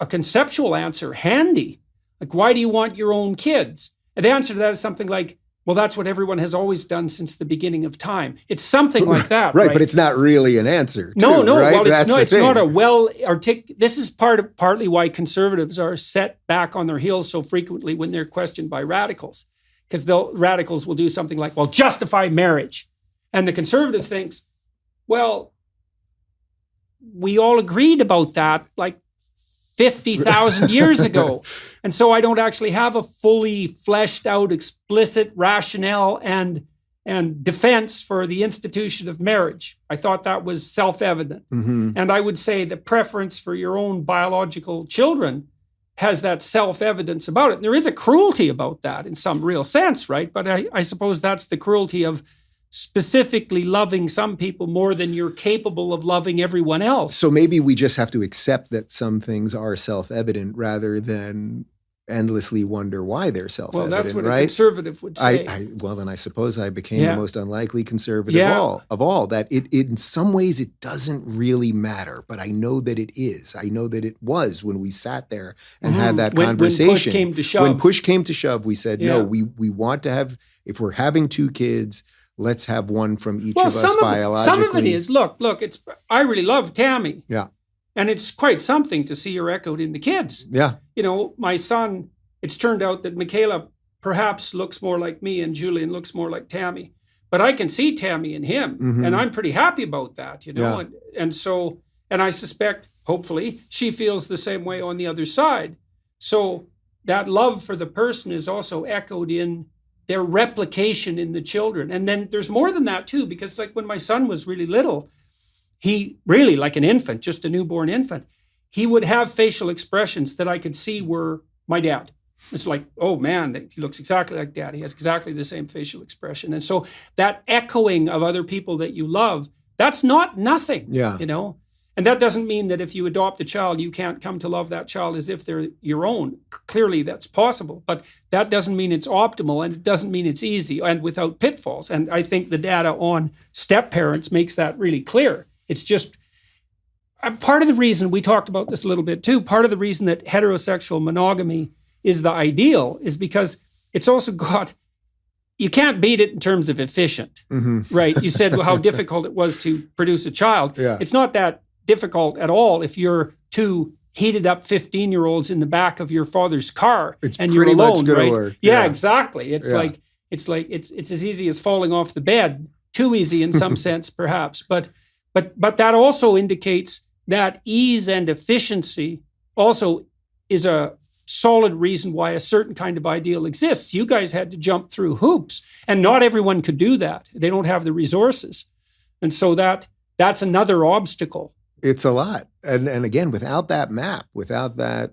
answer handy. Like, why do you want your own kids? And the answer to that is something like, well, that's what everyone has always done since the beginning of time. It's something like that. Right, but it's not really an answer. No, right? Well, it's thing. not a well-articulated. This is partly why conservatives are set back on their heels so frequently when they're questioned by radicals. Because radicals will do something like, well, justify marriage. And the conservative thinks, well, we all agreed about that like 50,000 years ago. And so I don't actually have a fully fleshed out, explicit rationale and defense for the institution of marriage. I thought that was self-evident. Mm-hmm. And I would say the preference for your own biological children has that self-evidence about it. And there is a cruelty about that in some real sense, right? But I suppose that's the cruelty of specifically loving some people more than you're capable of loving everyone else. So maybe we just have to accept that some things are self-evident rather than endlessly wonder why they're self-evident. Well, that's what right? A conservative would say. Well, then I suppose I became the most unlikely conservative of all. That it in some ways it doesn't really matter, but I know that it is. I know that it was when we sat there and had that conversation. When push came to shove. When push came to shove, we said, no, we want to have, if we're having two kids, let's have one from each of us biologically. Some of it is, look, I really love Tammy. Yeah. And it's quite something to see her echoed in the kids. Yeah. You know, my son, it's turned out that Michaela perhaps looks more like me and Julian looks more like Tammy. But I can see Tammy in him. Mm-hmm. And I'm pretty happy about that, you know. Yeah. And I suspect, hopefully, she feels the same way on the other side. So that love for the person is also echoed in their replication in the children. And then there's more than that too, because like when my son was really little, he really, like an infant, just a newborn infant, he would have facial expressions that I could see were my dad. It's like, oh man, he looks exactly like dad. He has exactly the same facial expression. And so that echoing of other people that you love, that's not nothing, you know? And that doesn't mean that if you adopt a child, you can't come to love that child as if they're your own. Clearly, that's possible. But that doesn't mean it's optimal, and it doesn't mean it's easy and without pitfalls. And I think the data on step parents makes that really clear. It's just part of the reason, we talked about this a little bit too, part of the reason that heterosexual monogamy is the ideal is because it's also got, you can't beat it in terms of efficient, right? You said how difficult it was to produce a child. Yeah. It's not that difficult at all if you're two heated up 15-year-olds in the back of your father's car and you're alone, right? Work. Yeah, exactly. It's like it's as easy as falling off the bed. Too easy in some sense, perhaps. But that also indicates that ease and efficiency also is a solid reason why a certain kind of ideal exists. You guys had to jump through hoops, and not everyone could do that. They don't have the resources. And so that's another obstacle. It's a lot. And again, without that map, without that,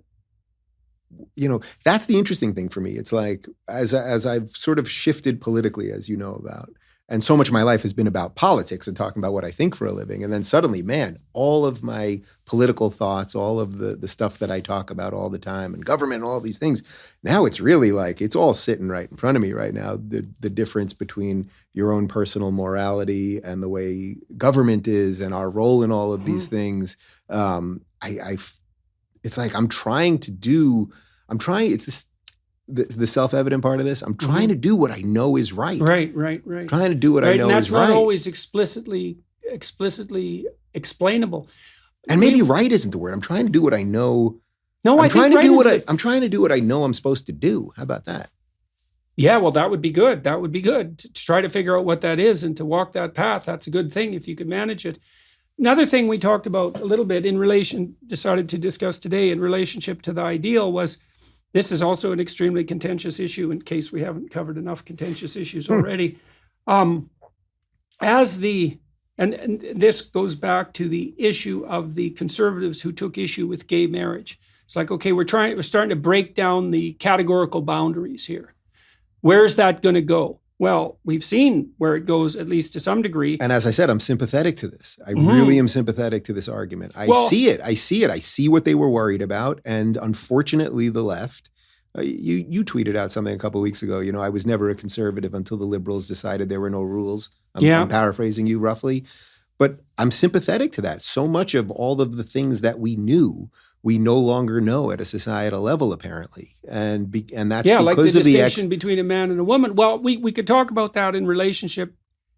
you know, that's the interesting thing for me. It's like, as I've sort of shifted politically, as you know about, and so much of my life has been about politics and talking about what I think for a living. And then suddenly, man, all of my political thoughts, all of the stuff that I talk about all the time and government, all these things, now it's really like, it's all sitting right in front of me right now. The difference between your own personal morality and the way government is and our role in all of these things. It's like, it's this, the self-evident part of this. I'm trying to do what I know is right. Right. Trying to do what I know is right. And that's not always explicitly explainable. And maybe right isn't the word. I'm trying to do what I know. No, I'm trying to do what I know I'm supposed to do. How about that? Yeah, well, that would be good. That would be good to try to figure out what that is and to walk that path. That's a good thing if you could manage it. Another thing we talked about a little bit decided to discuss today in relationship to the ideal was, this is also an extremely contentious issue in case we haven't covered enough contentious issues already. And this goes back to the issue of the conservatives who took issue with gay marriage. It's like, okay, we're starting to break down the categorical boundaries here. Where's that going to go? Well, we've seen where it goes, at least to some degree. And as I said, I'm sympathetic to this. I really am sympathetic to this argument. I see it. I see what they were worried about. And unfortunately, the left, You tweeted out something a couple of weeks ago. I was never a conservative until the liberals decided there were no rules. I'm paraphrasing you roughly. But I'm sympathetic to that. So much of all of the things that we knew, we no longer know at a societal level, apparently. And that's because like the of the distinction between a man and a woman. Well, we could talk about that in relationship,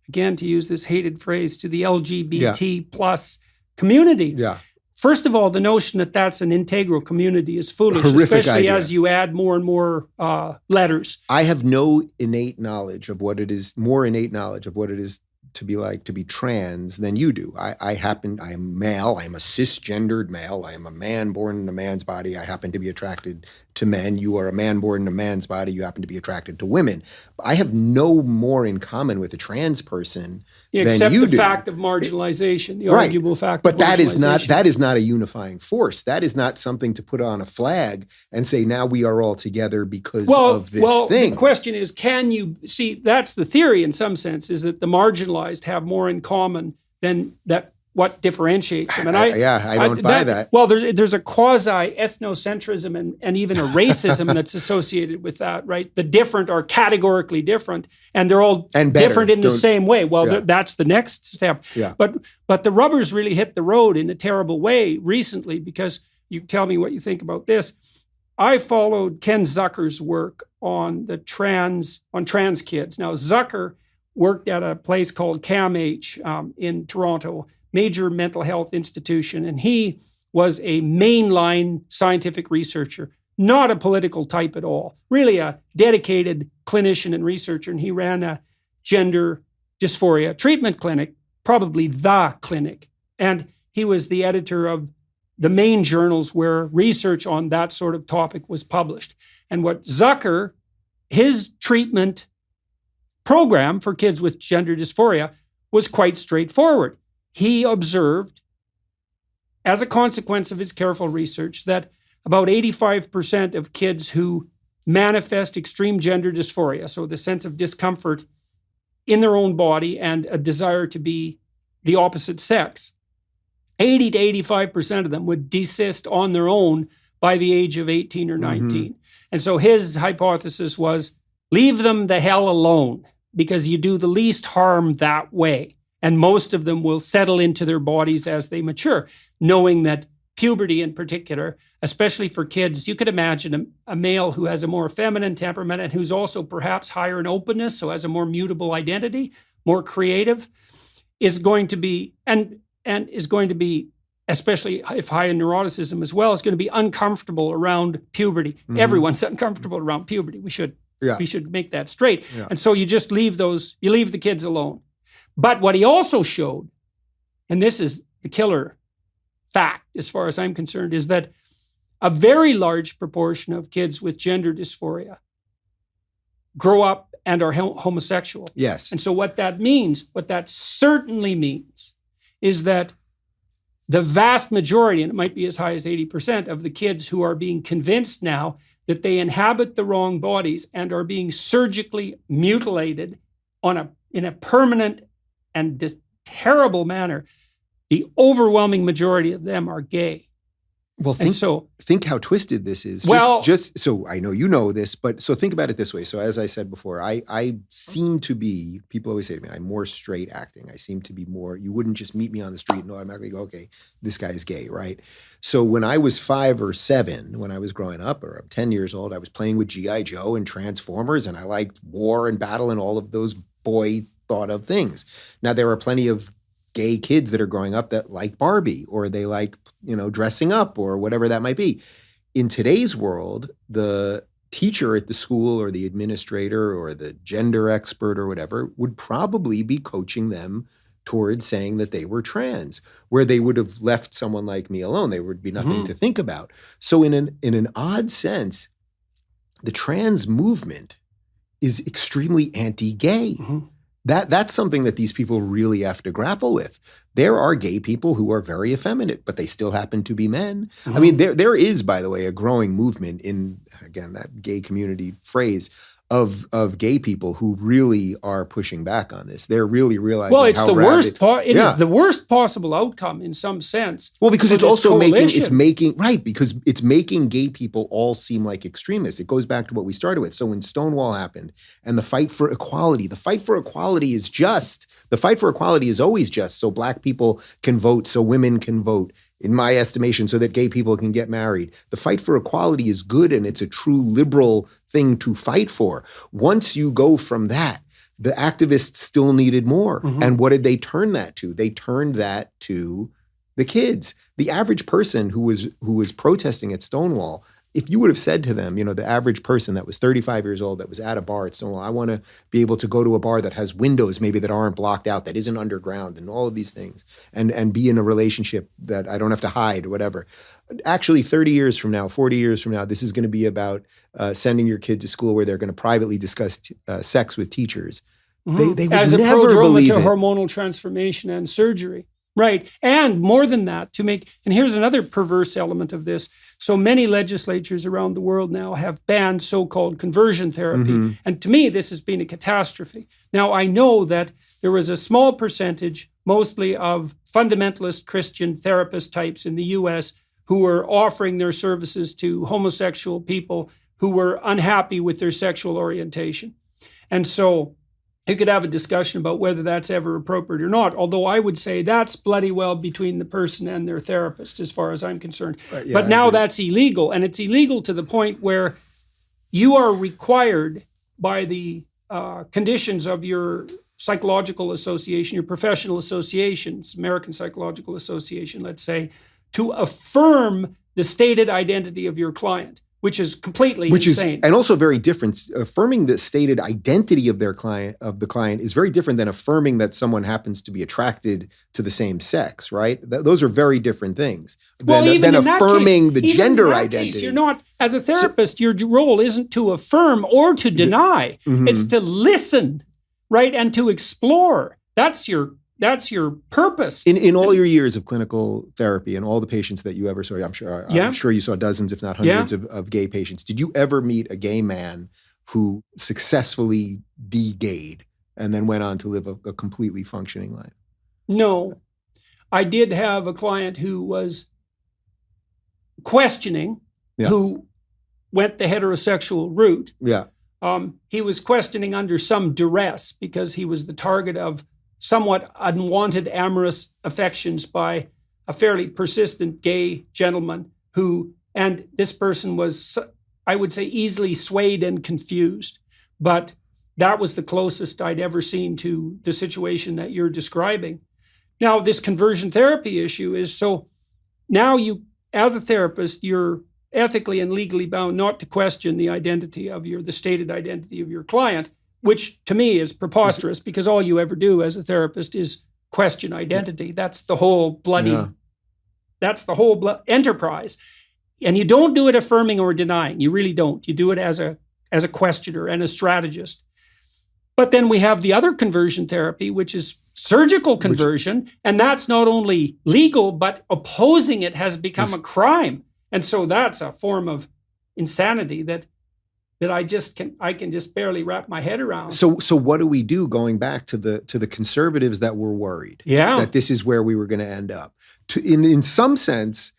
again, to use this hated phrase, to the LGBT plus community. Yeah. First of all, the notion that that's an integral community is foolish, Horrific especially idea. as you add more and more letters. I have no innate knowledge of what it is, more innate knowledge of what it is to be trans than you do. I am male. I am a cisgendered male. I am a man born in a man's body. I happen to be attracted to men. You are a man born in a man's body. You happen to be attracted to women. I have no more in common with a trans person than except you the do. fact of marginalization, the Right. arguable fact But of that marginalization. is not a unifying force. That is not something to put on a flag and say, now we are all together because of this thing. The question is, can you see, that's the theory in some sense, is that the marginalized have more in common than that what differentiates them. And I don't buy that. Well, there's a quasi-ethnocentrism and even a racism that's associated with that, right? The different are categorically different, and they're all different in the same way. Well, that's the next step. Yeah. But the rubber's really hit the road in a terrible way recently, because you tell me what you think about this. I followed Ken Zucker's work on trans kids. Now, Zucker worked at a place called CAMH in Toronto, major mental health institution, and he was a mainline scientific researcher, not a political type at all, really a dedicated clinician and researcher, and he ran a gender dysphoria treatment clinic, probably the clinic, and he was the editor of the main journals where research on that sort of topic was published. And what Zucker, his treatment program for kids with gender dysphoria was quite straightforward. He observed, as a consequence of his careful research, that about 85% of kids who manifest extreme gender dysphoria, so the sense of discomfort in their own body and a desire to be the opposite sex, 80 to 85% of them would desist on their own by the age of 18 or 19. Mm-hmm. And so his hypothesis was, leave them the hell alone, because you do the least harm that way. And most of them will settle into their bodies as they mature, knowing that puberty in particular, especially for kids, you could imagine a male who has a more feminine temperament and who's also perhaps higher in openness, so has a more mutable identity, more creative, is going to be, and is going to be, especially if high in neuroticism as well, is going to be uncomfortable around puberty. Mm-hmm. Everyone's uncomfortable around puberty. We should make that straight. Yeah. And so you just leave the kids alone. But what he also showed, and this is the killer fact as far as I'm concerned, is that a very large proportion of kids with gender dysphoria grow up and are homosexual. Yes. And so what that certainly means, is that the vast majority, and it might be as high as 80% of the kids who are being convinced now that they inhabit the wrong bodies and are being surgically mutilated in a permanent and terrible manner, the overwhelming majority of them are gay. Well, think how twisted this is. Just so I know you know this, but so think about it this way. So as I said before, I seem to be, people always say to me, I'm more straight acting. I seem to be more, you wouldn't just meet me on the street and automatically go, okay, this guy is gay, right? So when I was 5 or 7, when I was growing up, or I'm 10 years old, I was playing with G.I. Joe and Transformers, and I liked war and battle and all of those boy thought of things. Now, there are plenty of gay kids that are growing up that like Barbie, or they like, dressing up, or whatever that might be. In today's world, the teacher at the school or the administrator or the gender expert or whatever would probably be coaching them towards saying that they were trans, where they would have left someone like me alone. There would be nothing to think about. So in an odd sense, the trans movement is extremely anti-gay. Mm-hmm. That's something that these people really have to grapple with. There are gay people who are very effeminate, but they still happen to be men. Mm-hmm. I mean, there is, by the way, a growing movement in, again, that gay community phrase of gay people who really are pushing back on this. They're really realizing well, it's how the worst. It Yeah. is the worst possible outcome in some sense. Well, because for it's this also coalition. because it's making gay people all seem like extremists. It goes back to what we started with. So when Stonewall happened and the fight for equality, the fight for equality is just. The fight for equality is always just so black people can vote, so women can vote, in my estimation, so that gay people can get married. The fight for equality is good, and it's a true liberal thing to fight for. Once you go from that, the activists still needed more. Mhm. And what did they turn that to? They turned that to the kids. The average person who was protesting at Stonewall, if you would have said to them, the average person that was 35 years old that was at a bar at Stonewall, I want to be able to go to a bar that has windows maybe that aren't blocked out, that isn't underground, and all of these things, and be in a relationship that I don't have to hide or whatever. Actually, 30 years from now, 40 years from now, this is going to be about sending your kid to school where they're going to privately discuss sex with teachers. Mhm. They would As a never prodrome believe to it. hormonal transformation and surgery. Right. And more than that, and here's another perverse element of this. So many legislatures around the world now have banned so-called conversion therapy. Mhm. And to me, this has been a catastrophe. Now, I know that there was a small percentage, mostly of fundamentalist Christian therapist types in the US, who were offering their services to homosexual people who were unhappy with their sexual orientation. And so you could have a discussion about whether that's ever appropriate or not, although I would say that's bloody well between the person and their therapist, as far as I'm concerned. Yeah, but I now agree. that's illegal, and it's illegal to the point where you are required by the conditions of your psychological association, your professional associations, American Psychological Association, let's say, to affirm the stated identity of your client, which is completely insane. And also very different. Affirming the stated identity of the client is very different than affirming that someone happens to be attracted to the same sex, right? Those are very different things than affirming the gender identity. You're not, as a therapist, your role isn't to affirm or to deny. Mhm. It's to listen, right, and to explore. That's your purpose. In all your years of clinical therapy and all the patients that you ever saw, I'm sure you saw dozens, if not hundreds, of gay patients. Did you ever meet a gay man who successfully de-gayed and then went on to live a completely functioning life? No. I did have a client who was questioning, Yeah. who went the heterosexual route. Yeah. He was questioning under some duress because he was the target of somewhat unwanted amorous affections by a fairly persistent gay gentleman and this person was, I would say, easily swayed and confused. But that was the closest I'd ever seen to the situation that you're describing. Now, this conversion therapy issue is so now you, as a therapist, you're ethically and legally bound not to question the stated identity of your client, which to me is preposterous because all you ever do as a therapist is question identity. That's the whole enterprise. And you don't do it affirming or denying. You really don't. You do it as a questioner and a strategist. But then we have the other conversion therapy, which is surgical conversion. And that's not only legal, but opposing it has become a crime. And so that's a form of insanity that I can just barely wrap my head around. So what do we do going back to the conservatives that were worried that this is where we were going to end up? In some sense,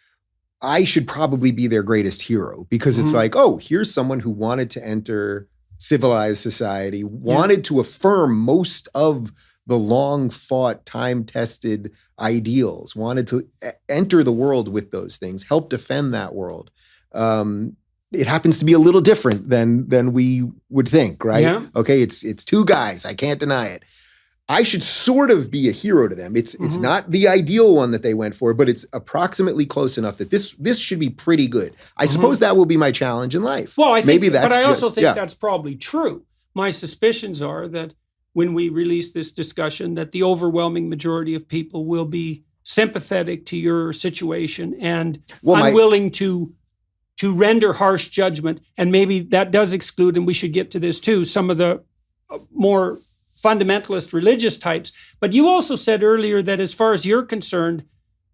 I should probably be their greatest hero because it's like, oh, here's someone who wanted to enter civilized society, wanted to affirm most of the long-fought, time-tested ideals, wanted to enter the world with those things, help defend that world. It happens to be a little different than we would think, right? Yeah. Okay, it's two guys. I can't deny it. I should sort of be a hero to them. It's not the ideal one that they went for, but it's approximately close enough that this should be pretty good. I suppose that will be my challenge in life. Well, I think, but I also think that's probably true. My suspicions are that when we release this discussion, that the overwhelming majority of people will be sympathetic to your situation and unwilling to render harsh judgment. And maybe that does exclude, and we should get to this too, some of the more fundamentalist religious types. But you also said earlier that as far as you're concerned,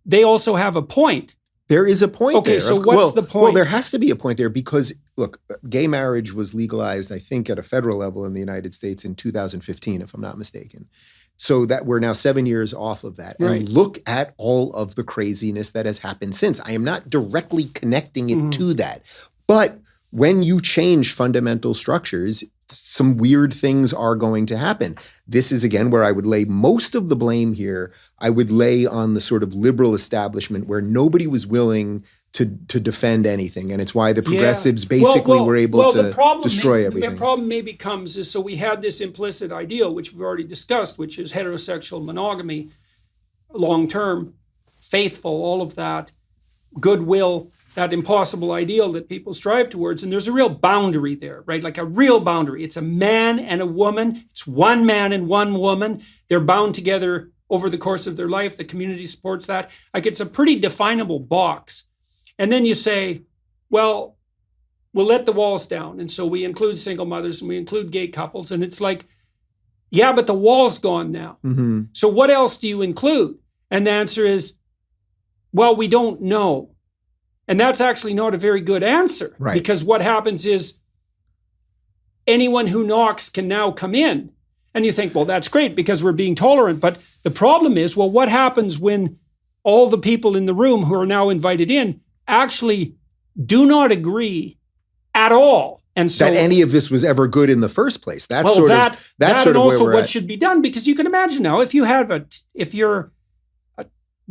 they also have a point. There is a point there. Okay, so what's the point? Well, there has to be a point there because, look, gay marriage was legalized, I think, at a federal level in the United States in 2015, if I'm not mistaken. So that we're now 7 years off of that. Right. And look at all of the craziness that has happened since. I am not directly connecting it to that. But when you change fundamental structures, some weird things are going to happen. This is, again, where I would lay most of the blame here. I would lay on the sort of liberal establishment where nobody was willing to defend anything. And it's why the progressives basically were able to destroy everything. The problem maybe comes is, so we had this implicit ideal, which we've already discussed, which is heterosexual monogamy, long-term, faithful, all of that, goodwill, that impossible ideal that people strive towards. And there's a real boundary there, right? Like a real boundary. It's a man and a woman. It's one man and one woman. They're bound together over the course of their life. The community supports that. Like, it's a pretty definable box. And then you say, well, we'll let the walls down. And so we include single mothers and we include gay couples. And it's like, yeah, but the wall's gone now. Mm-hmm. So what else do you include? And the answer is, well, we don't know. And that's actually not a very good answer. Right. Because what happens is anyone who knocks can now come in. And you think, well, that's great because we're being tolerant. But the problem is, well, what happens when all the people in the room who are now invited in actually do not agree at all? And so that any of this was ever good in the first place. That's well, sort of and where also we're what at. should be done. Because you can imagine now, if you're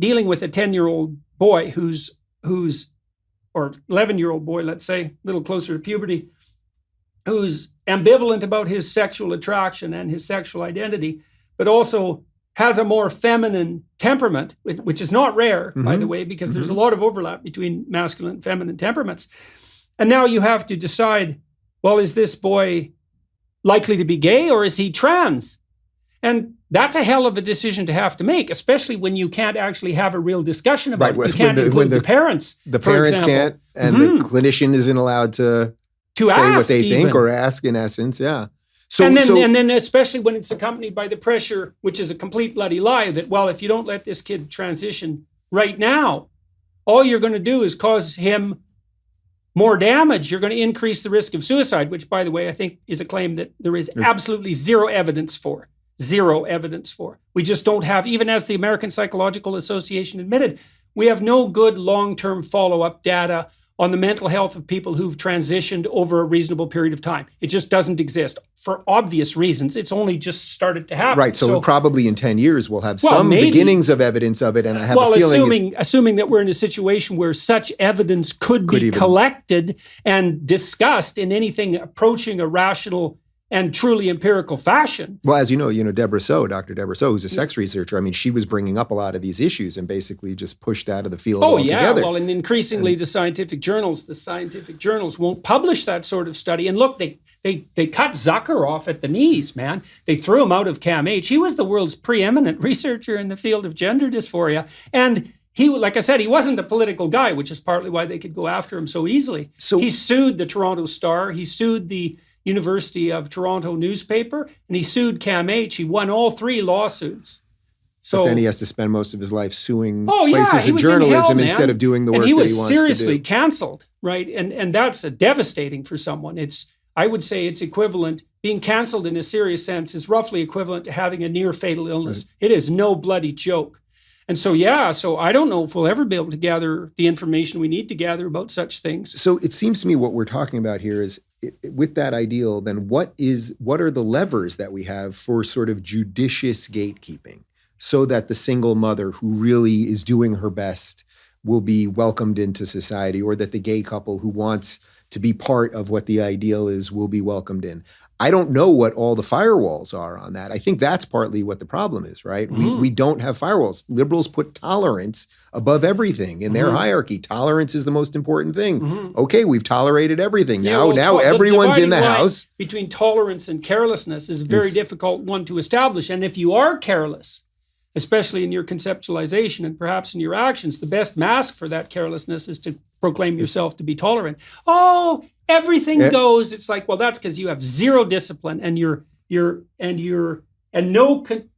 dealing with a 10-year-old boy who's or 11-year-old boy, let's say, a little closer to puberty, who's ambivalent about his sexual attraction and his sexual identity, but also has a more feminine temperament, which is not rare, by the way, because there's a lot of overlap between masculine and feminine temperaments. And now you have to decide, well, is this boy likely to be gay or is he trans? And that's a hell of a decision to have to make, especially when you can't actually have a real discussion about it. You can't include the parents. The parents can't, and the clinician isn't allowed to say ask what they think even. or ask, in essence. Yeah. So, and then especially when it's accompanied by the pressure, which is a complete bloody lie, that, well, if you don't let this kid transition right now, all you're going to do is cause him more damage. You're going to increase the risk of suicide, which, by the way, I think is a claim that there is absolutely zero evidence for. Zero evidence for. We just don't have, even as the American Psychological Association admitted, we have no good long-term follow-up data on the mental health of people who've transitioned over a reasonable period of time. It just doesn't exist for obvious reasons. It's only just started to happen. Right. So probably in 10 years, we'll have maybe beginnings of evidence of it. And I have a feeling... assuming that we're in a situation where such evidence could be collected and discussed in anything approaching a rational and truly empirical fashion. Well, as you know, Dr. Deborah So, who's a sex researcher, I mean, she was bringing up a lot of these issues and basically just pushed out of the field altogether. Well, and increasingly the scientific journals won't publish that sort of study. And look, they cut Zucker off at the knees, man. They threw him out of CAMH. He was the world's preeminent researcher in the field of gender dysphoria. And he, like I said, he wasn't a political guy, which is partly why they could go after him so easily. So he sued the Toronto Star. He sued the University of Toronto newspaper, and he sued CAMH. He won all three lawsuits. So but then he has to spend most of his life suing places of journalism instead of doing the work that he wants to do. And he was seriously canceled, right? And that's devastating for someone. I would say it's equivalent. Being canceled in a serious sense is roughly equivalent to having a near fatal illness. Right. It is no bloody joke. And so I don't know if we'll ever be able to gather the information we need to gather about such things. So it seems to me what we're talking about here is, with that ideal, then what are the levers that we have for sort of judicious gatekeeping so that the single mother who really is doing her best will be welcomed into society, or that the gay couple who wants to be part of what the ideal is will be welcomed in? I don't know what all the firewalls are on that. I think that's partly what the problem is, right? We don't have firewalls. Liberals put tolerance above everything in their hierarchy. Tolerance is the most important thing. Okay, we've tolerated everything. Now everyone's in the house. Between tolerance and carelessness is a very difficult one to establish. And if you are careless, especially in your conceptualization and perhaps in your actions, the best mask for that carelessness is to proclaim yourself to be tolerant. Oh, everything goes. It's like, well, that's because you have zero discipline and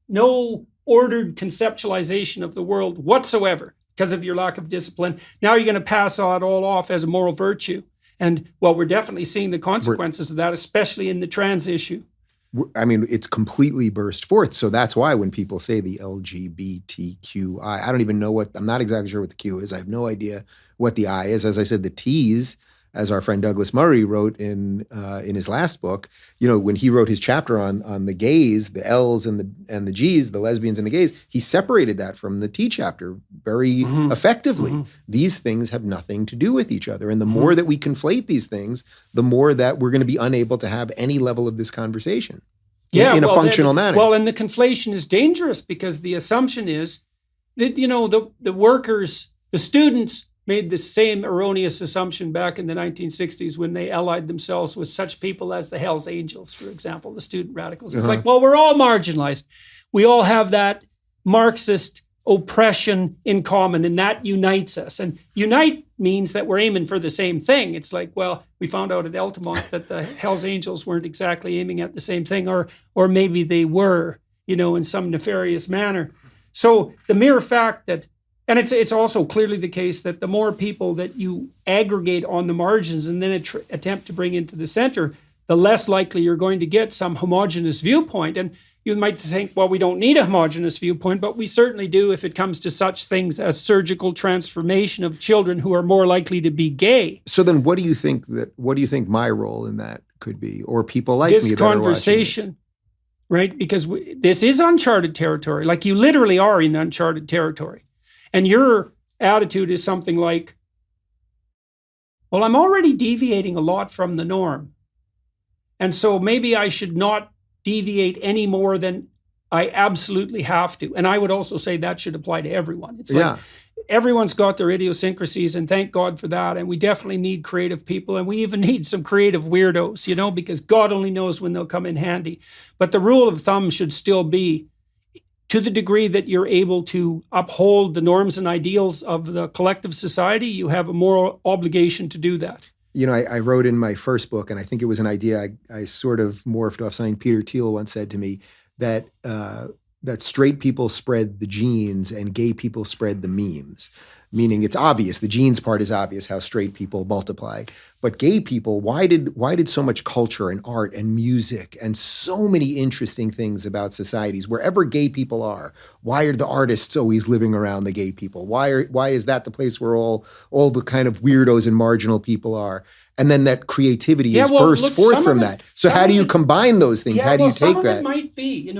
no ordered conceptualization of the world whatsoever. because of your lack of discipline. Now you're going to pass that all off as a moral virtue. And well, we're definitely seeing the consequences of that, especially in the trans issue. I mean, it's completely burst forth. So that's why when people say the LGBTQI, I don't even know I'm not exactly sure what the Q is. I have no idea what the I is. As I said, the T's, as our friend Douglas Murray wrote in his last book, when he wrote his chapter on the gays, the L's and the G's, the lesbians and the gays, he separated that from the T chapter very effectively. These things have nothing to do with each other. And the more that we conflate these things, the more that we're going to be unable to have any level of this conversation in a functional manner. Well, and the conflation is dangerous because the assumption is that, the workers, the students, made the same erroneous assumption back in the 1960s when they allied themselves with such people as the Hells Angels, for example, the student radicals. It's like, well, we're all marginalized. We all have that Marxist oppression in common, and that unites us. And unite means that we're aiming for the same thing. It's like, well, we found out at Altamont that the Hells Angels weren't exactly aiming at the same thing, or maybe they were, in some nefarious manner. So the mere fact that, and it's also clearly the case that the more people that you aggregate on the margins and then attempt to bring into the center, the less likely you're going to get some homogenous viewpoint. And you might think, well, we don't need a homogenous viewpoint, but we certainly do if it comes to such things as surgical transformation of children who are more likely to be gay. So then what do you think my role in that could be? Or people like me that are watching this? Conversation, right? Because this is uncharted territory. Like, you literally are in uncharted territory. And your attitude is something like, well, I'm already deviating a lot from the norm. And so maybe I should not deviate any more than I absolutely have to. And I would also say that should apply to everyone. It's like everyone's got their idiosyncrasies, and thank God for that. And we definitely need creative people, and we even need some creative weirdos, because God only knows when they'll come in handy. But the rule of thumb should still be, to the degree that you're able to uphold the norms and ideals of the collective society, you have a moral obligation to do that. I wrote in my first book, and I think it was an idea I sort of morphed off something Peter Thiel once said to me, that straight people spread the genes and gay people spread the memes. Meaning it's obvious, the genes part is obvious, how straight people multiply. But gay people, why did so much culture and art and music and so many interesting things about societies, wherever gay people are, why are the artists always living around the gay people? Why is that the place where all the kind of weirdos and marginal people are? And then that creativity burst forth from that. So how do you combine those things? How do you take that? Some of it might be,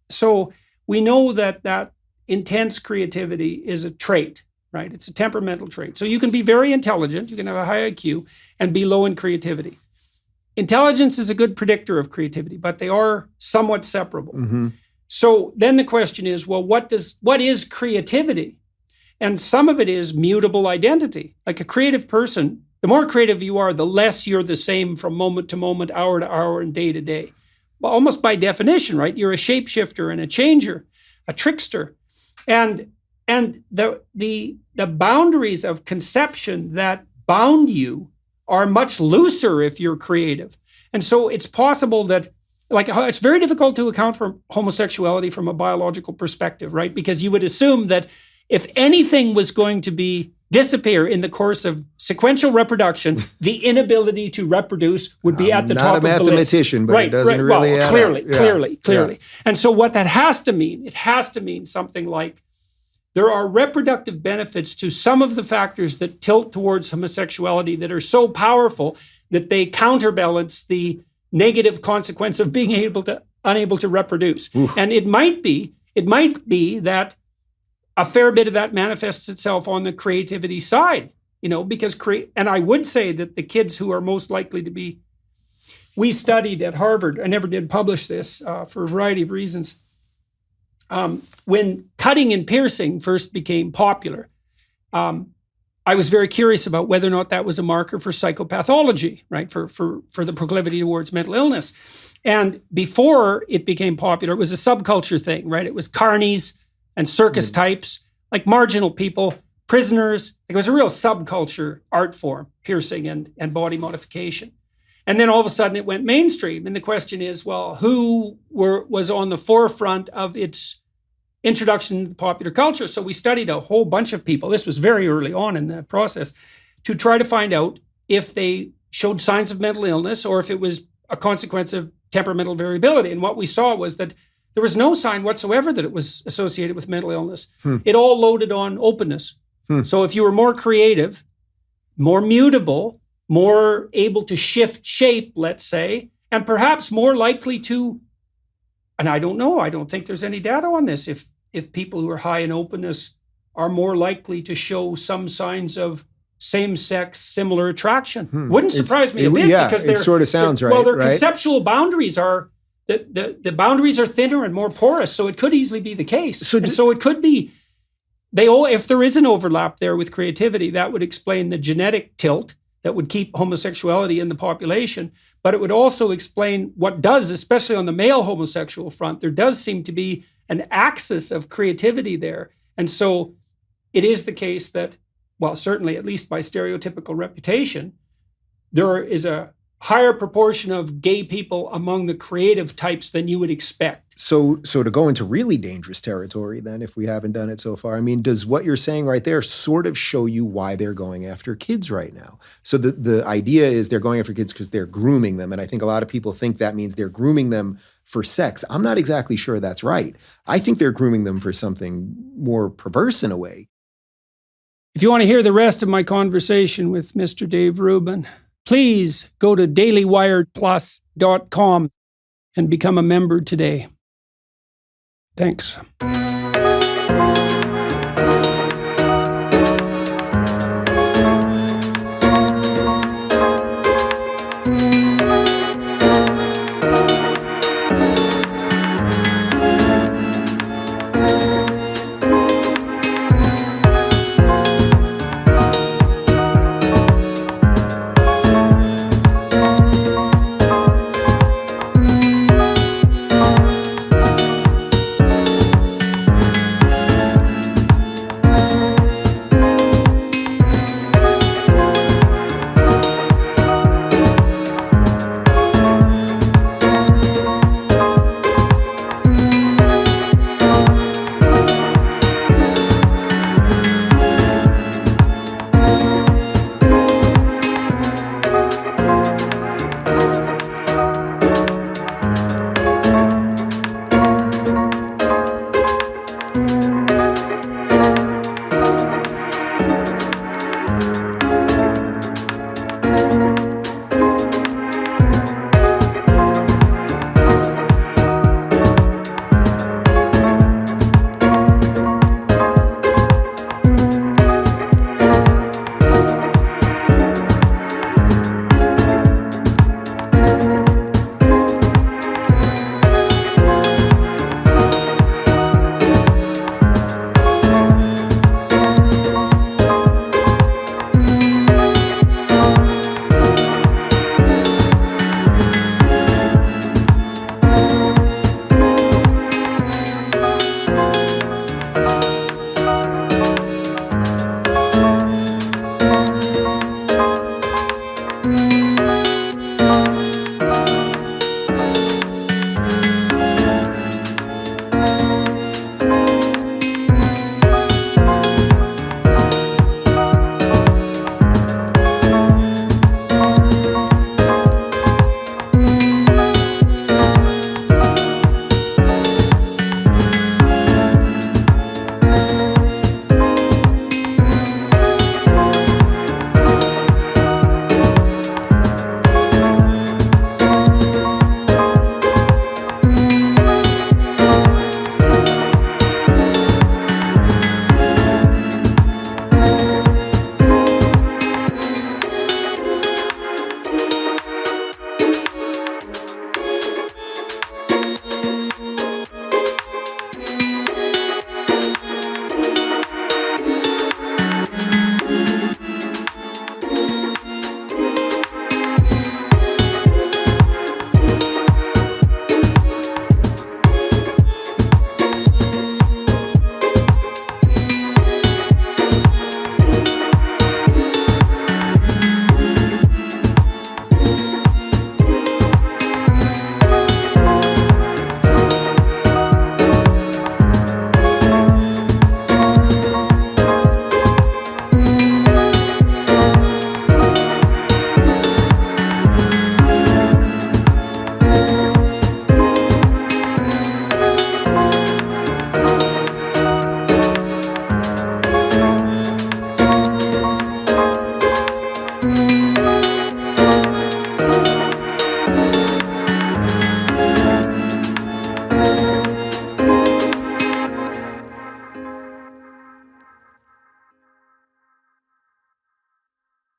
so we know that intense creativity is a trait. Right? It's a temperamental trait. So you can be very intelligent, you can have a high IQ, and be low in creativity. Intelligence is a good predictor of creativity, but they are somewhat separable. So then the question is, well, what is creativity? And some of it is mutable identity. Like, a creative person, the more creative you are, the less you're the same from moment to moment, hour to hour, and day to day. Well, almost by definition, right? You're a shapeshifter and a changer, a trickster. And the boundaries of conception that bound you are much looser if you're creative. And so it's possible that, it's very difficult to account for homosexuality from a biological perspective, right? Because you would assume that if anything was going to disappear in the course of sequential reproduction, the inability to reproduce would be at the top of the list. I'm not a mathematician, but it doesn't really add up. Clearly. And so what that has to mean, it has to mean something like, there are reproductive benefits to some of the factors that tilt towards homosexuality that are so powerful that they counterbalance the negative consequence of being unable to reproduce. Oof. And it might be that a fair bit of that manifests itself on the creativity side, because and I would say that the kids who are most likely to be, we studied at Harvard, I never did publish this for a variety of reasons. When cutting and piercing first became popular, I was very curious about whether or not that was a marker for psychopathology, right? For the proclivity towards mental illness. And before it became popular, it was a subculture thing, right? It was carnies and circus types, like marginal people, prisoners. It was a real subculture art form, piercing and body modification. And then all of a sudden it went mainstream. And the question is, well, who was on the forefront of its introduction to popular culture. So we studied a whole bunch of people. This was very early on in the process to try to find out if they showed signs of mental illness or if it was a consequence of temperamental variability. And what we saw was that there was no sign whatsoever that it was associated with mental illness. It all loaded on openness. So if you were more creative, more mutable, more able to shift shape, let's say, and perhaps more likely to, and I don't know, I don't think there's any data on this, if people who are high in openness are more likely to show some signs of same-sex similar attraction. Wouldn't surprise me a bit, because it sort of sounds right. Well, their right? conceptual boundaries are, the boundaries are thinner and more porous, so it could easily be the case. So it could be, if there is an overlap there with creativity, that would explain the genetic tilt that would keep homosexuality in the population. But it would also explain what does, especially on the male homosexual front, there does seem to be an axis of creativity there. And so it is the case that, well, certainly at least by stereotypical reputation, there is a higher proportion of gay people among the creative types than you would expect. So to go into really dangerous territory then, if we haven't done it so far, I mean, does what you're saying right there sort of show you why they're going after kids right now? So the idea is they're going after kids because they're grooming them. And I think a lot of people think that means they're grooming them for sex. I'm not exactly sure that's right. I think they're grooming them for something more perverse in a way. If you want to hear the rest of my conversation with Mr. Dave Rubin, please go to dailywiredplus.com and become a member today. Thanks.